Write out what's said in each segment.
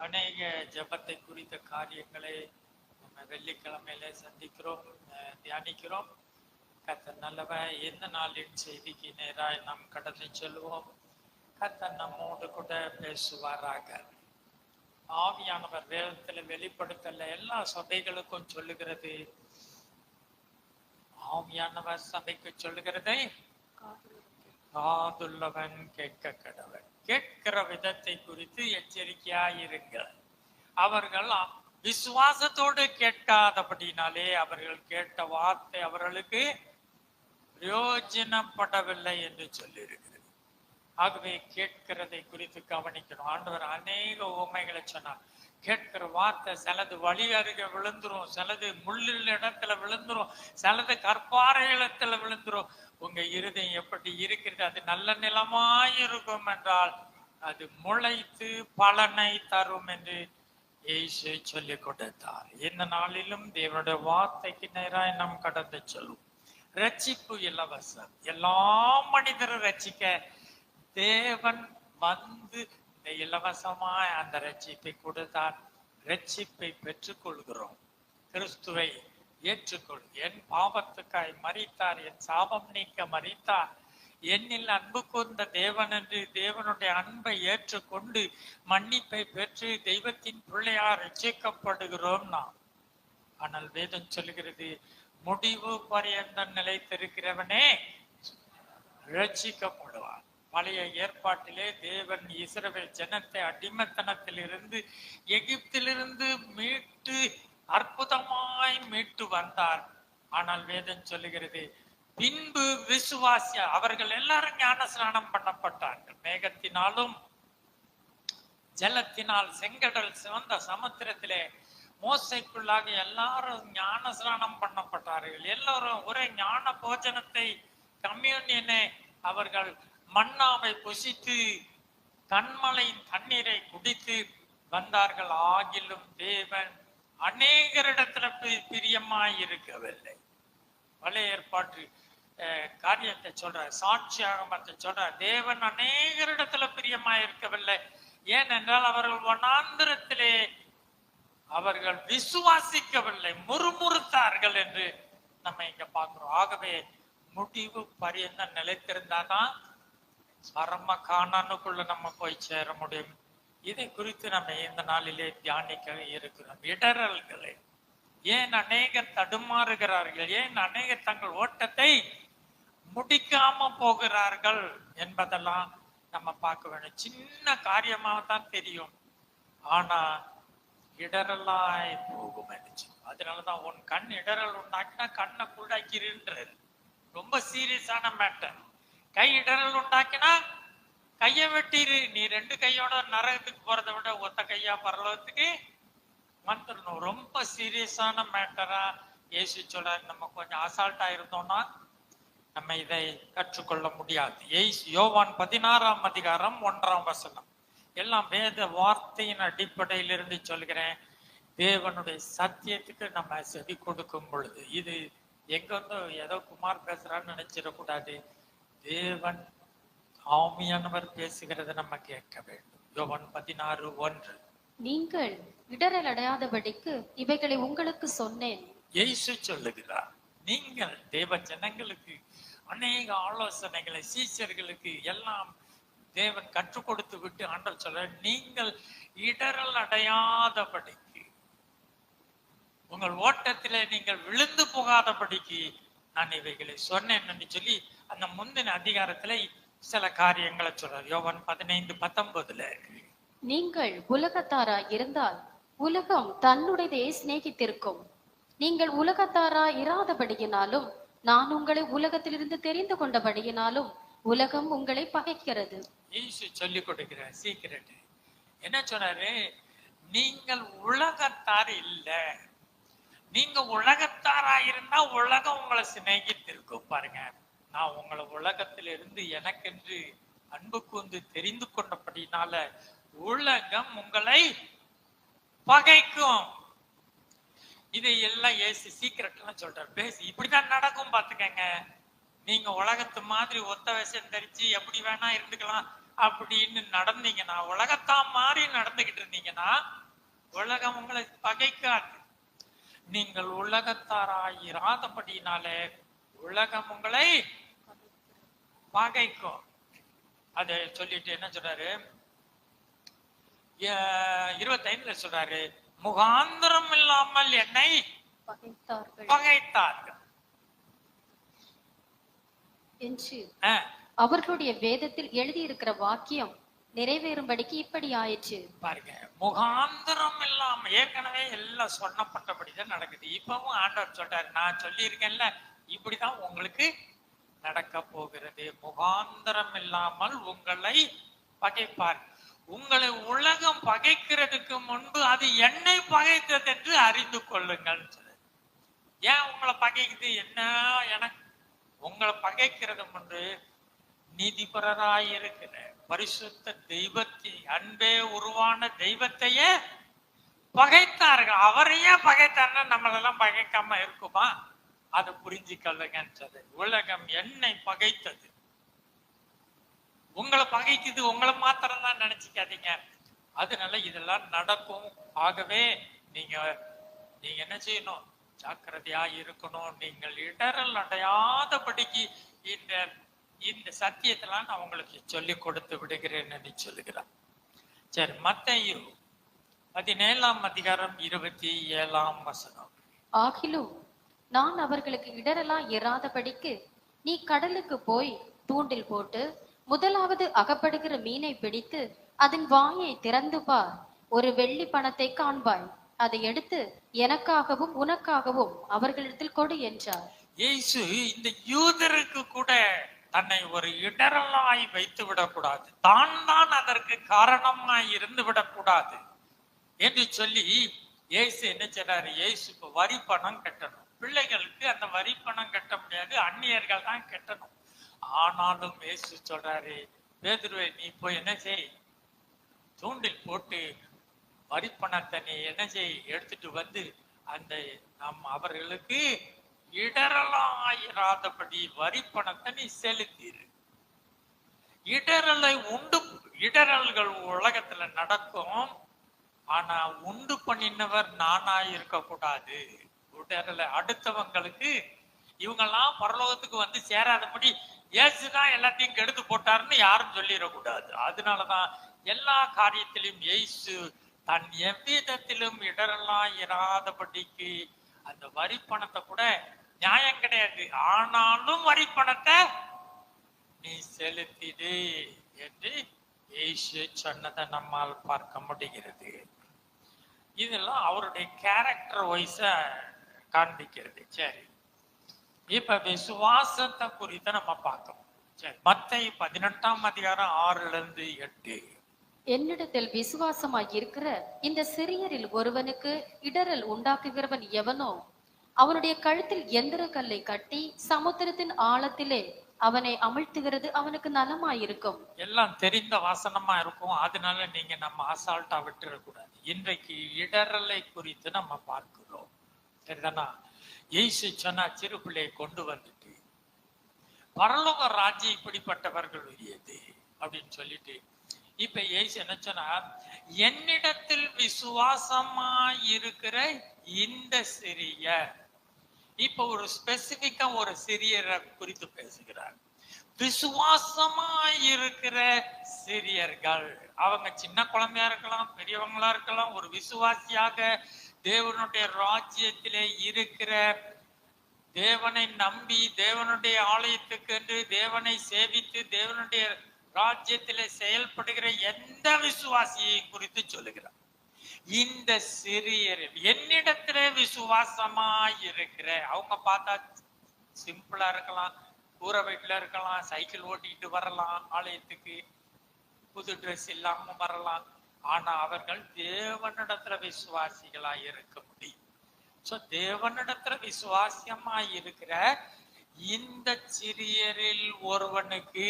அநேக ஜெபத்தை குறித்த காரியங்களை நம்ம வெள்ளிக்கிழமையில சந்திக்கிறோம், தியானிக்கிறோம். கர்த்தர் நல்லவன். எந்த நாளின் செய்திக்கு நேராய் நாம் கடந்து செல்வோம். கர்த்தர் நம்மோடு கூட பேசுவாராக. ஆவியானவர் வேதத்துல வெளிப்படுத்தல எல்லா சபைகளுக்கும் சொல்லுகிறது. ஆவியானவர் சபைக்கு சொல்லுகிறதை காதுள்ளவன் கேட்க கடவன். கேட்கிற விதத்தை குறித்து எச்சரிக்கையாயிருங்கள். அவர்கள் விசுவாசத்தோடு கேட்காதபடினாலே அவர்கள் கேட்ட வார்த்தை அவர்களுக்கு பிரயோஜனப்படவில்லை என்று சொல்லியிருக்கிறது. ஆகவே கேட்கிறதை குறித்து கவனிக்கணும். ஆண்டவர் அநேக உவமைகளை சொன்னார். கேட்கிற வார்த்தை சிலது வழி அருகே விழுந்துரும், சிலது முள்ளில் இடத்துல விழுந்துரும், சிலது கற்பாறை இடத்துல விழுந்துரும். உங்க இருதயம் எப்படி இருக்கிறது? அது நல்ல நிலமாயிருக்கும் என்றால் அது முளைத்து பலனை தரும் என்று இயேசு சொல்லிக் கொடுத்தார். இந்த நாளிலும் தேவனுடைய வார்த்தைக்கு நேராய் நாம் கடந்து செல்வோம். ரட்சிப்பு இலவசம். எல்லா மனிதரும் ரட்சிக்க தேவன் வந்து இந்த இலவசமாய் அந்த ரட்சிப்பை கொடுத்தார். ரட்சிப்பை பெற்றுக் கொள்கிறோம். கிறிஸ்துவை ஏற்றுக்கொள். என் பாவத்துக்காய் மரித்தார், என் சாபம் நீக்க மரித்தார், என்னில் அன்பு கொண்ட தேவன் என்று தேவனுடைய அன்பை ஏற்றுக்கொண்டு மன்னிப்பை பெற்று தெய்வத்தின் பிள்ளையார் ரட்சிக்கப்படுகிறோம் நாம். ஆனால் வேதம் சொல்லுகிறது, முடிவு பரியந்தம் நிலைத்திருக்கிறவனே ரட்சிக்கப்படுவார். பழைய ஏற்பாட்டிலே தேவன் இஸ்ரவேல் ஜனத்தை அடிமைத்தனத்திலிருந்து எகிப்திலிருந்து மீட்டு அற்புதமாய் மீட்டு வந்தார். ஆனால் வேதம் சொல்லுகிறது, பின்பு விசுவாசிய அவர்கள் எல்லாரும் ஞான ஸ்நானம் பண்ணப்பட்டார்கள். மேகத்தினாலும் ஜலத்தினால் செங்கடல் சிவந்த சமுத்திரத்திலே மோசைக்குள்ளாக எல்லாரும் ஞான ஸ்நானம் பண்ணப்பட்டார்கள். எல்லாரும் ஒரே ஞான போஜனத்தை, கம்யூனியனை, அவர்கள் மன்னாவை புசித்து கண்மலையின் தண்ணீரை குடித்து வந்தார்கள். ஆகிலும் தேவன் அநேகரிடத்துல பிரியமாய் இருக்கவில்லை. பழைய ஏற்பாட்டு காரியத்தை சொல்ற, சாட்சியாகமத்தை சொல்ற, தேவன் அநேகரிடத்துல பிரியமாய் இருக்கவில்லை. ஏனென்றால் அவர்கள் வனாந்திரத்திலே அவர்கள் விசுவாசிக்கவில்லை, முறுமுறுத்தார்கள் என்று நம்ம இங்க பார்க்கிறோம். ஆகவே முடிவு பரியந்தம் நிலைத்திருந்தாதான் பரம கானானுக்குள்ள நம்ம போய் சேர முடியும். இதை குறித்து நம்ம இந்த நாளிலே தியானிக்க இருக்கிறோம். இடரல்களை ஏன் அநேகர் தடுமாறுகிறார்கள், ஏன் அநேகர் தங்கள் ஓட்டத்தை முடிக்காம போகிறார்கள் என்பதெல்லாம் நம்ம பார்க்க வேண்டும். சின்ன காரியமாக தான் தெரியும், ஆனா இடரலாய் போகும் என்று. அதனாலதான் உன் கண் இடரல் உண்டாக்கினா கண்ணை குள்ளாக்கிறன்றது ரொம்ப சீரியஸான மேட்டர். கை இடரல் உண்டாக்கினா கையை வெட்டிரு. நீ ரெண்டு கையோட நரகத்துக்கு போறதை விட ஒத்த கையா பரலோகத்துக்கு வந்துடணும். ரொம்ப சீரியஸான மேட்டரா இயேசு சொல்றாரு. நம்ம கொஞ்சம் அசால்ட்டா இருந்தோம்னா நம்ம இதை கற்றுக்கொள்ள முடியாது. யோவான் 16ஆம் அதிகாரம் 1ஆம் வசனம். எல்லாம் வேத வார்த்தையின் அடிப்படையில் இருந்து சொல்கிறேன். தேவனுடைய சத்தியத்துக்கு நம்ம செவி கொடுக்கும் பொழுது, இது எங்க வந்து ஏதோ குமார் பேசுறான்னு நினைச்சிடக்கூடாது. தேவன் ஆவியானவர் பேசுகிறத நம்ம கேட்க வேண்டும். யோவான் 16:1. நீங்கள் இடரல் அடையாதபடிக்கு இவைகளை உங்களுக்கு சொன்னேன். இயேசு சொல்லுகிறார், நீங்கள் தேவ ஜனங்களுக்கு அநேக ஆலோசனைகளை, சீஷர்களுக்கு எல்லாம் தேவன் கற்றுக் கொடுத்து விட்டு ஆண்டவர் சொல்ற, நீங்கள் இடரல் அடையாதபடிக்கு, உங்கள் ஓட்டத்திலே நீங்கள் விழுந்து போகாதபடிக்கு நான் இவைகளை சொன்னேன் என்று சொல்லி அந்த முந்தின அதிகாரத்துல சில காரியங்களை சொல்றார். யோவான் 15:19. நீங்கள் உலகத்தாராய் இருந்தால் உலகம் தன்னுடையதை சிநேகித்திருக்கும். நீங்கள் உலகத்தாராய் இராதபடியினாலும் நான் உங்களை உலகத்திலிருந்து தெரிந்து கொண்டபடியினாலும் உலகம் உங்களை பகைக்கிறது. இயேசு சொல்லிக் கொடுக்கிற சீக்கிரட் என்ன சொன்னாரு? நீங்கள் உலகத்தார் இல்ல. நீங்க உலகத்தாரா இருந்தா உலகம் உங்களை சிநேகித்திருக்கும். பாருங்க, நான் உங்களை உலகத்தில இருந்து எனக்கென்று அன்பு கூர்ந்து தெரிந்து கொண்டபடினால உலகம் உங்களை பகைக்கும். இதை எல்லாம் ஏசி சீக்கிரட் எல்லாம் சொல்றாரு. பேசி இப்படிதான் நடக்கும் பாத்துக்கங்க. நீங்க உலகத்து மாதிரி ஒத்த வேஷம் தரிச்சு எப்படி வேணா இருந்துக்கலாம். அப்படின்னு நடந்தீங்கன்னா, உலகத்தான் மாறி நடந்துகிட்டு இருந்தீங்கன்னா உலகம் உங்களை பகைக்காது. நீங்கள் உலகத்தாராயிராதபடினாலே உலகம் உங்களை பகைக்கும். அதை சொல்லிட்டு என்ன சொல்றாரு, 25 சொல்றாரு, முகாந்திரம் இல்லாமல் என்னை பகைத்தார்கள் என்று அவர்களுடைய வேதத்தில் எழுதியிருக்கிற வாக்கியம் நிறைவேறும்படிக்கு இப்படி ஆயிடுச்சு. பாருங்க, முகாந்திரம் இல்லாம ஏற்கனவே எல்லாம் சொன்னப்பட்டபடிதான் நடக்குது. இப்பவும் ஆண்டவர் சொல்றாரு, நான் சொல்லி இருக்கேன்ல, இப்படிதான் உங்களுக்கு நடக்க போகிறது. முகாந்திரம் இல்லாமல் உங்களை பகைப்பார். உங்களை உலகம் பகைக்கிறதுக்கு முன்பு அது என்னை பகைத்தது என்று அறிந்து கொள்ளுங்கள். ஏன் உங்களை பகைக்குது? என்ன எனக்கு உங்களை பகைக்கிறது முன்பு நீதிபரராயிருக்கிற பரிசுத்த தெய்வத்தை, அன்பே உருவான தெய்வத்தையே பகைத்தார்கள். அவரையே பகைத்தாருன்னா நம்மளெல்லாம் பகைக்காம இருக்குமா? அதை புரிஞ்சுக்கல்லுங்கன்றது. உலகம் என்னை பகைத்தது, உங்களை பகைக்குது, உங்களை மாத்திரம் தான் நினைச்சுக்காதீங்க. அதனால இதெல்லாம் நடக்கும். ஆகவே நீங்க என்ன செய்யணும்? ஜாக்கிரதையா இருக்கணும். நீங்கள் இடரல் அடையாதபடிக்கு இந்த சத்தியத்தெல்லாம் நான் உங்களுக்கு சொல்லி கொடுத்து விடுகிறேன்னு சொல்லுகிறார். சரி, மத்தேயு 17:27. ஆகிலும் நான் அவர்களுக்கு இடரலா இராதபடிக்கு நீ கடலுக்கு போய் தூண்டில் போட்டு முதலாவது அகப்படுகிற மீனை பிடித்து அதன் வாயை திறந்து பார், ஒரு வெள்ளி பணத்தை காண்பாய், அதை எடுத்து எனக்காகவும் உனக்காகவும் அவர்களிடத்தில் கொடு என்றார். இயேசு இந்த யூதருக்கு கூட தன்னை ஒரு இடரலாய் வைத்து விடக்கூடாது, தான் அதற்கு காரணமாய் இருந்து விடக்கூடாது என்று சொல்லி இயேசு என்ன செய்றாரு? இயேசு இப்ப வரி பணம் கட்டணும். பிள்ளைகளுக்கு அந்த வரி பணம் கட்ட முடியாது, அந்நியர்கள் தான் கட்டணும். ஆனாலும் இயேசு சொல்றாரு, பேதுருவே நீ போய் என்ன செய், தூண்டில் போட்டு வரி பணத்தை நீ என்ன செய், எடுத்துட்டு வந்து அந்த அவர்களுக்கு இடரலாயிராதபடி வரி பணத்தை நீ செலுத்திரு. இடரல்கள் உலகத்துல நடக்கும். ஆனா உண்டு பண்ணினவர் நானா இருக்க கூடாது. இடரலை அடுத்தவங்களுக்கு இவங்கெல்லாம் பரலோகத்துக்கு வந்து சேராதபடி இயேசுதான் எல்லாத்தையும் கெடுத்து போட்டாருன்னு யாரும் சொல்லிடக்கூடாது. அதனாலதான் எல்லா காரியத்திலும் இயேசு தன் எவ்விதத்திலும் இடரெல்லாம் இராதபடிக்கு அந்த வரி பணத்தை கூட நியாயம் கிடையாது, ஆனாலும் வரி பணத்தை நீ செலுத்திடு என்று இயேசு சொன்னதை நம்மால் பார்க்க முடிகிறது. இதெல்லாம் அவருடைய கேரக்டர் வைஸ காண்பிக்கிறது. சரி, இப்ப விசுவாசத்தை குறித்து நம்ம பார்க்கணும். சரி, மத்தேயு 18:6-8. என்னிடத்தில் விசுவாசமாய் இருக்கிற இந்த சிறியரில் ஒருவனுக்கு இடரல் உண்டாக்குகிறவன் எவனோ அவனுடைய கழுத்தில் எந்திர கல்லை கட்டி சமுத்திரத்தின் ஆழத்திலே அவனை அமிழ்த்துகிறது அவனுக்கு நலமாயிருக்கும். எல்லாம் தெரிந்த வாசனமா இருக்கும். அதனால நீங்க நம்ம அசால்ட்டா விட்டுறக்கூடாது. இன்றைக்கு இடரலை குறித்து நம்ம பார்க்கிறோம். சரிதானா? இயேசு சொன்னா சிறு பிள்ளையை கொண்டு வந்துட்டு பரலோக ராஜ்யம் இப்படிப்பட்டவர்கள் உரியது அப்படின்னு சொல்லிட்டு, இப்ப இயேசு என்ன சொன்னா, என்னிடத்தில் விசுவாசமா இருக்கிற இந்த சிறியர். இப்ப ஒரு ஸ்பெசிபிக்கா ஒரு சிறியரை குறித்து பேசுகிறார். விசுவாசமா இருக்கிற சிறியர்கள், அவங்க சின்ன குழந்தையா இருக்கலாம், பெரியவங்களா இருக்கலாம், ஒரு விசுவாசியாக தேவனுடைய ராஜ்யத்திலே இருக்கிற, தேவனை நம்பி தேவனுடைய ஆலயத்துக்கு என்று தேவனை சேவித்து தேவனுடைய ராஜ்யத்திலே செயல்படுகிற எந்த விசுவாசியை குறித்து சொல்லுகிறார். இந்த சிறியர் என்னிடத்திலே விசுவாசமா இருக்கிற, அவங்க பார்த்தா சிம்பிளா இருக்கலாம், கூரை வீட்டுல இருக்கலாம், சைக்கிள் ஓட்டிட்டு வரலாம், ஆலயத்துக்கு புது ட்ரெஸ் இல்லாம வரலாம், ஆனா அவர்கள் தேவனிடத்துல விசுவாசிகளா இருக்க முடியும். சோ தேவனிடத்துல விசுவாசியமா இருக்கிற இந்த சிறியரில் ஒருவனுக்கு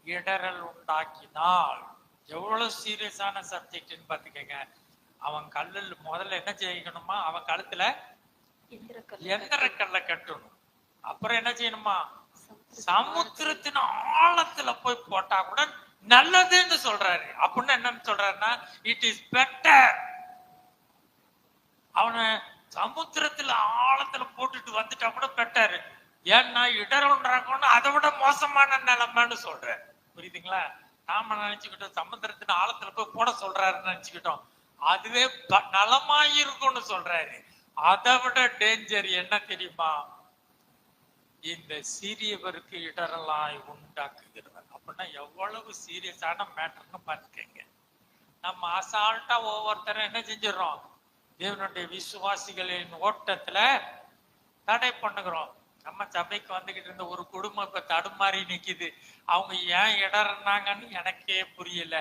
இடரல் உண்டாக்கினால், எவ்வளவு சீரியஸான சப்ஜெக்ட்னு பாத்துக்கங்க. அவன் கல்லில் முதல்ல என்ன செய்யணுமா, அவன் கழுத்துல எந்திரக்கல்ல கட்டணும். அப்புறம் என்ன செய்யணுமா, சமுத்திரத்தின் ஆழத்துல போய் போட்டா கூட நல்லதுன்னு சொல்றாரு. அப்படின்னு என்னன்னு சொல்றாருன்னா, இட் இஸ் பெட்டர். அவனை சமுத்திரத்துல ஆழத்துல போட்டுட்டு வந்துட்டா கூட பெட்டர். ஏன்னா இடர்ன்றாங்கன்னு அதை விட மோசமான நிலைமைன்னு சொல்றேன். புரியுதுங்களா? நாம நினைச்சுக்கிட்டோம் சமுத்திரத்தின் ஆழத்துல போய் போட சொல்றாருன்னு நினைச்சுக்கிட்டோம். அதுவே நலமாயிருக்கும்னு சொல்றாரு. அதை விட டேஞ்சர் என்ன தெரியுமா? இந்த சிறியவருக்கு இடரலாய் உண்டாக்குகிறவர். அப்படின்னா எவ்வளவு சீரியஸான மேட்டர்னு பார்த்துக்கங்க. நம்ம அசால்ட்டா ஒவ்வொருத்தரும் என்ன செஞ்சிடறோம்? தேவனுடைய விசுவாசிகளின் ஓட்டத்துல தடை பண்ணுகிறோம். நம்ம சபைக்கு வந்துகிட்டு இருந்த ஒரு குடும்பம் இப்ப தடுமாறி நிக்குது. அவங்க ஏன் இடர்னாங்கன்னு எனக்கே புரியல.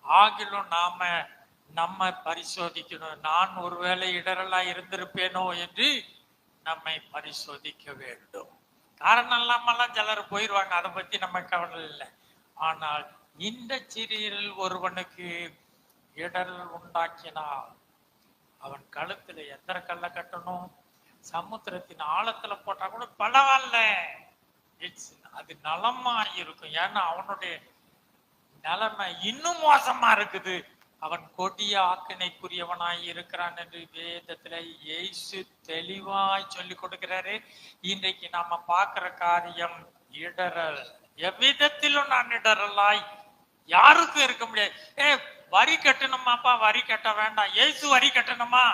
ஆகிலும் நம்ம பரிசோதிக்கணும். நான் ஒருவேளை இடரலா இருந்திருப்பேனோ என்று நம்மை பரிசோதிக்க வேண்டும். காரணம் இல்லாமலாம் சிலர் போயிடுவாங்க, அதை பத்தி நம்ம கவலை இல்லை. ஆனால் இந்த சிறியில் ஒருவனுக்கு இடரல் உண்டாக்கினால் அவன் கழுத்துல எத்தனை கல்ல கட்டணும்? சமுத்திரத்தின் ஆழத்துல போட்டா கூட பரவாயில்ல, அது நலமா இருக்கும். ஏன்னா அவனுடைய நிலைமை இன்னும் மோசமா இருக்குது. அவன் கொடிய ஆக்கினைக்குரியவனாய் இருக்கிறான் என்று வேதத்துல இயேசு தெளிவாய் சொல்லி கொடுக்கிறாரு. இன்றைக்கு நாம பார்க்கிற காரியம் இடரல். எவ்விதத்திலும் நான் இடரலாய் யாருக்கும் இருக்க முடியாது. வரி கட்டணுமாப்பா, வரி கட்ட வேண்டாம். இயேசு வரி கட்டணுமா?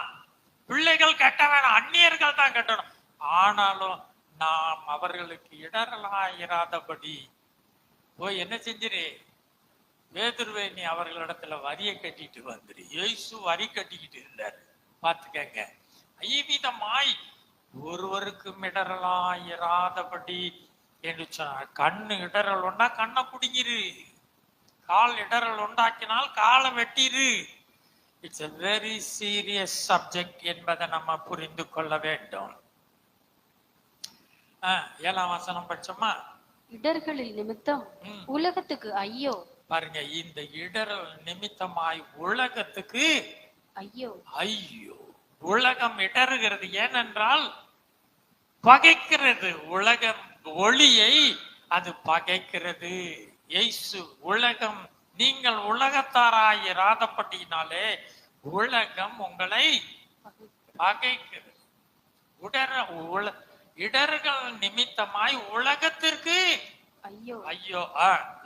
பிள்ளைகள் கட்ட வேண்டாம், அந்நியர்கள் தான் கட்டணும். ஆனாலும் நாம் அவர்களுக்கு இடரலாயிராதபடி போய் என்ன செஞ்சிரு? பேதுருவே, நீ அவர்களிடத்துல வரியை கட்டிட்டு வந்துரு. இயேசு வரி கட்டிக்கிட்டு இருந்தாரு. பாத்துக்கங்க. ஐவிதமாய் ஒருவருக்கும் இடரலாயிராதபடி என்று சொன்னார். கண்ணு இடரல் ஒன்னா கண்ணை பிடிங்கிரு. கால் இடரல் உண்டாக்கினால் காலை வெட்டிரு. It's a very serious subject என்பதை நம்ம புரிந்து கொள்ள வேண்டும். 7ஆம் வசனம் படிச்சோமா? இடர்களில் நிமித்தம் உலகத்துக்கு ஐயோ. பாருங்க, இந்த இடரல் நிமித்தமாய் உலகத்துக்கு ஐயோ ஐயோ. உலகம் இடறுகிறது. ஏனென்றால் பகைக்கிறது. உலகம் ஒளியை அது பகைக்கிறது. இயேசு உலகம், நீங்கள் உலகத்தாராயிராதபடியினாலே உலகம் உங்களை பகைக்கிறது. இடர்கள் நிமித்தமாய் உலகத்திற்கு ஐயோ ஐயோ.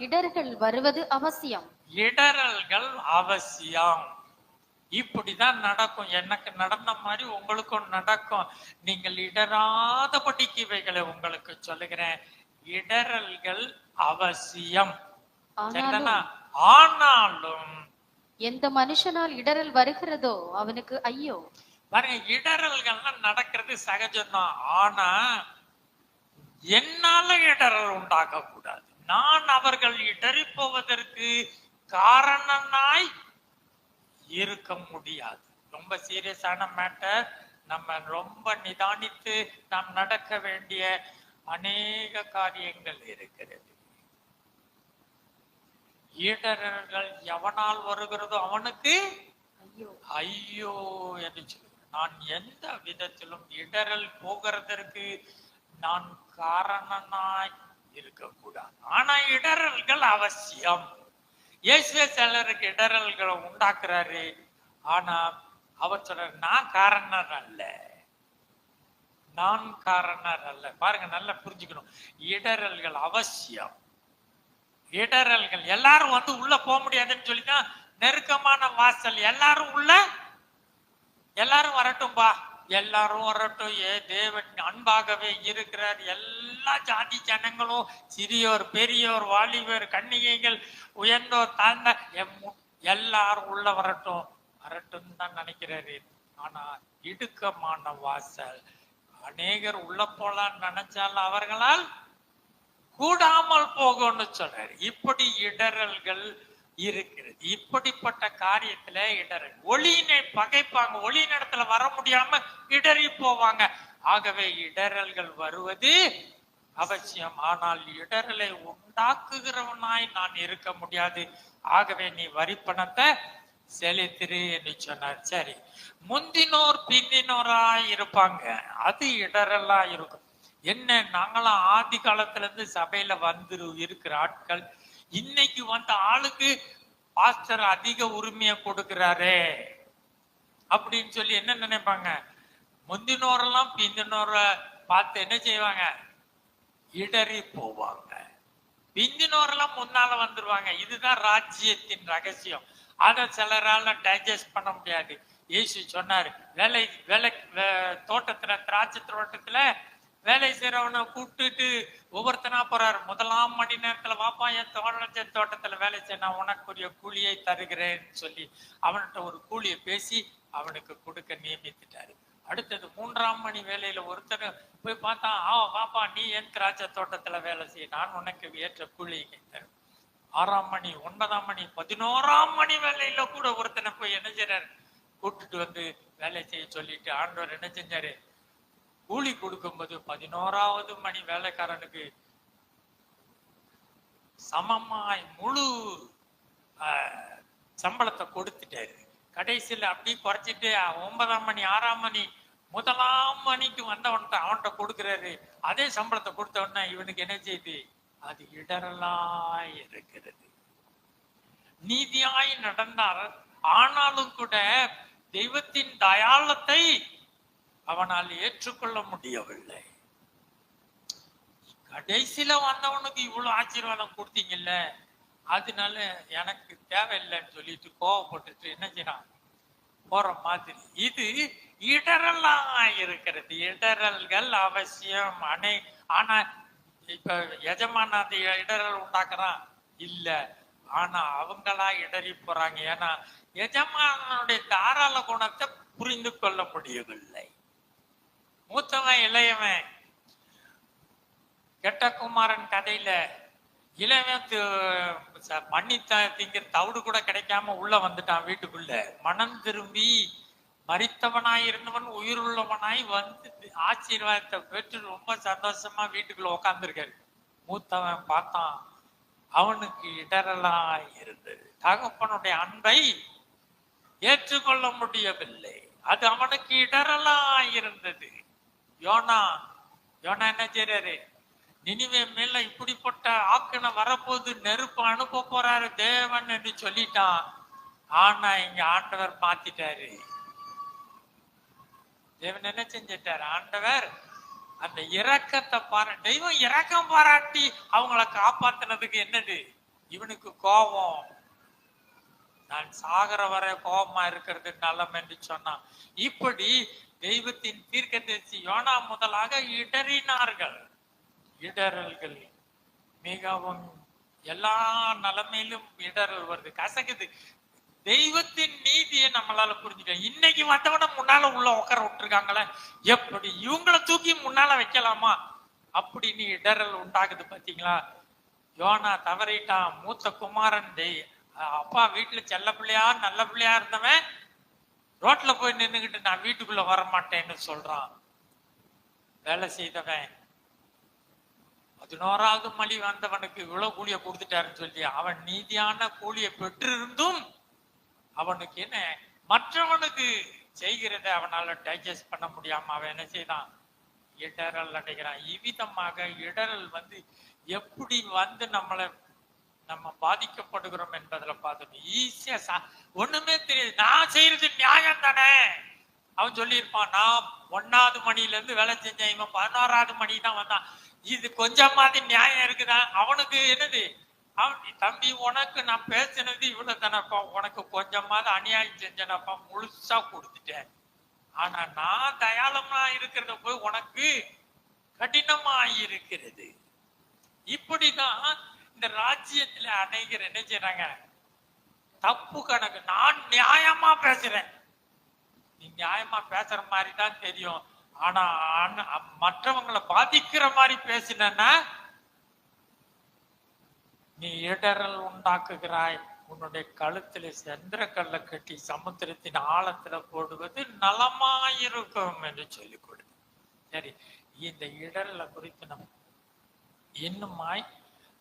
இடர்கள் வருவது அவசியம். இடரல்கள் அவசியம். இப்படிதான் நடக்கும். எனக்கு நடந்த மாதிரி உங்களுக்கும் நடக்கும். நீங்கள் இடராதபடிக்கு இவைகளை உங்களுக்கு சொல்லுகிறேன். இடரல்கள் அவசியம். ஆனாலும் எந்த மனுஷனால் இடரல் வருகிறதோ அவனுக்கு ஐயோ. பாருங்க, இடரல்கள்லாம் நடக்கிறது சகஜம்தான். ஆனா என்னால இடரல் உண்டாக்க கூடாது. நான் அவர்கள் இடறி போவதற்கு காரணமாய் இருக்க முடியாது. ரொம்ப சீரியஸான மேட்டர். நம்ம ரொம்ப நிதானித்து நாம் நடக்க வேண்டிய அநேக காரியங்கள் இருக்கிறது. இடரல்கள் எவனால் வருகிறதோ அவனுக்கு ஐயோ என்று சொல்லுங்க. நான் எந்த விதத்திலும் இடரல் போகிறதற்கு நான் காரணமாய் இருக்கக்கூடாது. ஆனா இடரல்கள் அவசியம். இயேசுவே சிலருக்கு இடரல்களை உண்டாக்குறாரு. ஆனா அவர் சொல்றாரு, நான் காரணர் அல்ல, நான் காரணர் அல்ல. பாருங்க, நல்லா புரிஞ்சுக்கணும். இடரல்கள் அவசியம். இடரல்கள் எல்லாரும் வந்து உள்ள போக முடியாதுன்னு சொல்லிதான் நெருக்கமான வாசல். எல்லாரும் உள்ள, எல்லாரும் வரட்டும்பா, எல்லாரும் வரட்டும். தேவன் அன்பாகவே இருக்கிறார். எல்லா ஜாதி ஜனங்களும், சிறியோர் பெரியோர் வாலிபர் கன்னிகைகள் உயர்ந்தோர் தாழ்ந்த எல்லாரும் உள்ள வரட்டும் வரட்டும் தான் நினைக்கிறாரு. ஆனா இடுக்கமான வாசல். அநேகர் உள்ள போலான்னு நினைச்சாலும் அவர்களால் கூடாமல் போகும்னு சொல்றாரு. இப்படி இடரல்கள் இருக்கிறது. இப்படிப்பட்ட காரியத்துல இடரல். ஒளியினை பகைப்பாங்க, ஒளியின் இடத்துல வர முடியாம இடறி போவாங்க. ஆகவே இடரல்கள் வருவது அவசியம். ஆனால் இடரலை உண்டாக்குகிறவனாய் நான் இருக்க முடியாது. ஆகவே நீ வரி பணத்தை செலுத்திரு என்று சொன்னார். சரி, முந்தினோர் பிந்தினோராய் இருப்பாங்க, அது இடரலா இருக்கும். என்ன, நாங்களாம் ஆதி காலத்துல இருந்து சபையில வந்து இருக்கிற ஆட்கள். இன்னைக்கு வந்த ஆளுக்கு பாஸ்டர் அதிக உரிமையை கொடுக்கிறாரு அப்படின்னு சொல்லி என்ன நினைப்பாங்க? முந்தினோரெல்லாம் பிந்தினோர பார்த்து என்ன செய்வாங்க? இடறி போவாங்க. பிந்தினோரெல்லாம் முன்னால வந்துருவாங்க. இதுதான் ராஜ்யத்தின் ரகசியம். அதை சிலரால டைஜஸ்ட் பண்ண முடியாது. இயேசு சொன்னாரு, வேலை தோட்டத்துல, திராட்சை தோட்டத்துல வேலை செய்யறவனை கூப்பிட்டுட்டு ஒவ்வொருத்தனா போறாரு. முதலாம் மணி நேரத்துல வாப்பா என் தோட்டத்துல வேலை செய்ய, நான் உனக்குரிய கூலியை தருகிறேன்னு சொல்லி அவன்கிட்ட ஒரு கூலியை பேசி அவனுக்கு கொடுக்க நியமித்துட்டாரு. அடுத்தது 3ஆம் மணி வேலையில ஒருத்தர் போய் பார்த்தா, வாப்பா நீ என் திராட்சை தோட்டத்துல வேலை செய்ய, நான் உனக்கு ஏற்ற கூலியை தருவேன். 6ஆம் மணி, 9ஆம் மணி, 11ஆம் மணி வேலையில கூட ஒருத்தனை போய் என்ன செய்யறாரு? கூப்பிட்டுட்டு வந்து வேலை செய்ய சொல்லிட்டு ஆண்டவர் என்ன செஞ்சாரு? கூலி கொடுக்கும்போது 11ஆவது மணி வேலைக்காரனுக்கு சமமாய் முழு சம்பளத்தை கொடுத்துட்டாரு. கடைசியில் அப்படி குறைச்சிட்டு 9ஆம் மணி, 6ஆம் மணி, 1ஆம் மணிக்கு வந்தவன்ட்ட அவன்கிட்ட கொடுக்கிறாரு. அதே சம்பளத்தை கொடுத்தவன இவனுக்கு என்ன செய்யுது? அது இடரலாய் இருக்கிறது. நீதியாய் நடந்தார், ஆனாலும் கூட தெய்வத்தின் தயாளத்தை அவனால் ஏற்றுக்கொள்ள முடியவில்லை. கடைசியில வந்தவனுக்கு இவ்வளவு ஆசீர்வாதம் கொடுத்தீங்கல்ல, அதனால எனக்கு தேவையில்லைன்னு சொல்லிட்டு கோவப்பட்டுட்டு என்ன செய்யறான்? போற மாதிரி. இது இடரலாம் இருக்கிறது. இடரல்கள் அவசியம். ஆனா இப்ப எஜமான அந்த இடரல் உண்டாக்குறான் இல்ல, ஆனா அவங்களா இடறி போறாங்க. ஏன்னா எஜமானுடைய தாராள குணத்தை புரிந்து கொள்ள முடியவில்லை. மூத்தவன் இளையவன், கெட்ட குமாரன் கதையில இளைவன் பண்ணி திங்கிற தவிடு கூட கிடைக்காம உள்ள வந்துட்டான் வீட்டுக்குள்ள. மனம் திரும்பி மரித்தவனாய் இருந்தவன் உயிர் உள்ளவனாய் வந்து ஆசீர்வாதத்தை பெற்று ரொம்ப சந்தோஷமா வீட்டுக்குள்ள உட்கார்ந்துருக்காரு. மூத்தவன் பார்த்தான், அவனுக்கு இடரலாய் இருந்தது. தகப்பனுடைய அன்பை ஏற்றுக்கொள்ள முடியவில்லை. அது அவனுக்கு இடரலாய் இருந்தது. யோனா என்ன செய்யறாரு? நினிவே மேல இப்படிப்பட்ட ஆக்கின வரப்போது, நெருப்பு அனுப்ப போறாரு தேவன் என்று சொல்லிட்டான். ஆனா இங்க ஆண்டவர் மாத்திட்டாரு. தேவன் என்ன செஞ்சிட்டாரு? ஆண்டவர் அந்த இரக்கத்தை தெய்வம் இரக்கம் பாராட்டி அவங்கள காப்பாத்தினதுக்கு என்னது? இவனுக்கு கோபம். நான் சாகர வரை கோபமா இருக்கிறது நலம் என்று சொன்னான். இப்படி தெய்வத்தின் தீர்க்கதரிசி யோனா முதலாக இடறினார்கள். இடறல்கள் மிகவும் எல்லா நிலைமையிலும் இடறல் வருது, கசக்குது. தெய்வத்தின் நீதியை நம்மளால புரிஞ்சுக்க. இன்னைக்கு வந்தவன முன்னால உள்ள உட்கார விட்டுருக்காங்களே, எப்படி இவங்களை தூக்கி முன்னால வைக்கலாமா அப்படின்னு இடறல் உண்டாகுது. பாத்தீங்களா? யோனா தவறிட்டான். மூத்த குமாரன் அப்பா வீட்டுல செல்ல பிள்ளையா நல்ல பிள்ளையா இருந்தவன் ரோட்ல போய் நின்னுகிட்டு நான் வீட்டுக்குள்ள வர மாட்டேன்னு சொல்றான். வேலை செய்தவன் 11ஆவது மணி வந்தவனுக்கு இவ்வளவு கூலிய கொடுத்துட்டாருன்னு சொல்லி அவன் நீதியான கூலியை பெற்றிருந்தும் அவனுக்கு என்ன, மற்றவனுக்கு செய்கிறத அவனால டைஜஸ்ட் பண்ண முடியாம அவன் என்ன செய்தான்? இடரல் அடைகிறான். இவ்விதமாக இடரல் எப்படி நம்ம பாதிக்கப்படுகிறோம் என்பதுல பார்த்தோம். ஈஸியா ஒண்ணுமே தெரியாது, நான் செய்யறது நியாயம் தானே. அவன் சொல்லியிருப்பான், நான் 1ஆவது மணில இருந்து வேலை செஞ்சேன், இவன் 11ஆவது மணி தான் வந்தான், இது கொஞ்சமாவது நியாயம் இருக்குதா? அவனுக்கு என்னது? அவன் தம்பி உனக்கு நான் பேசினது இவ்வளவு தானப்பா, உனக்கு கொஞ்சமாவது அநியாயம் செஞ்சனப்பா, முழுசா கொடுத்துட்டேன். ஆனா நான் தயாளமா இருக்கிறத போய் உனக்கு கடினமா இருக்கிறது. இப்படிதான் இந்த ராஜ்யத்துல அநேகர் என்ன செய்யறாங்க? தப்பு கணக்கு. நான் நியாயமா பேசுறேன், நீ நியாயமா பேசுற மாதிரி தான் தெரியும், ஆனா மற்றவங்களை பாதிக்கிற மாதிரி பேசினா நீ இடரல் உண்டாக்குகிறாய். உன்னுடைய கழுத்துல செந்திரக்கல்ல கட்டி சமுத்திரத்தின் ஆழத்துல போடுவது நலமாயிருக்கும் என்று சொல்லிக் கொடு. சரி, இந்த இடரலை குறித்து நம்ம இன்னுமாய்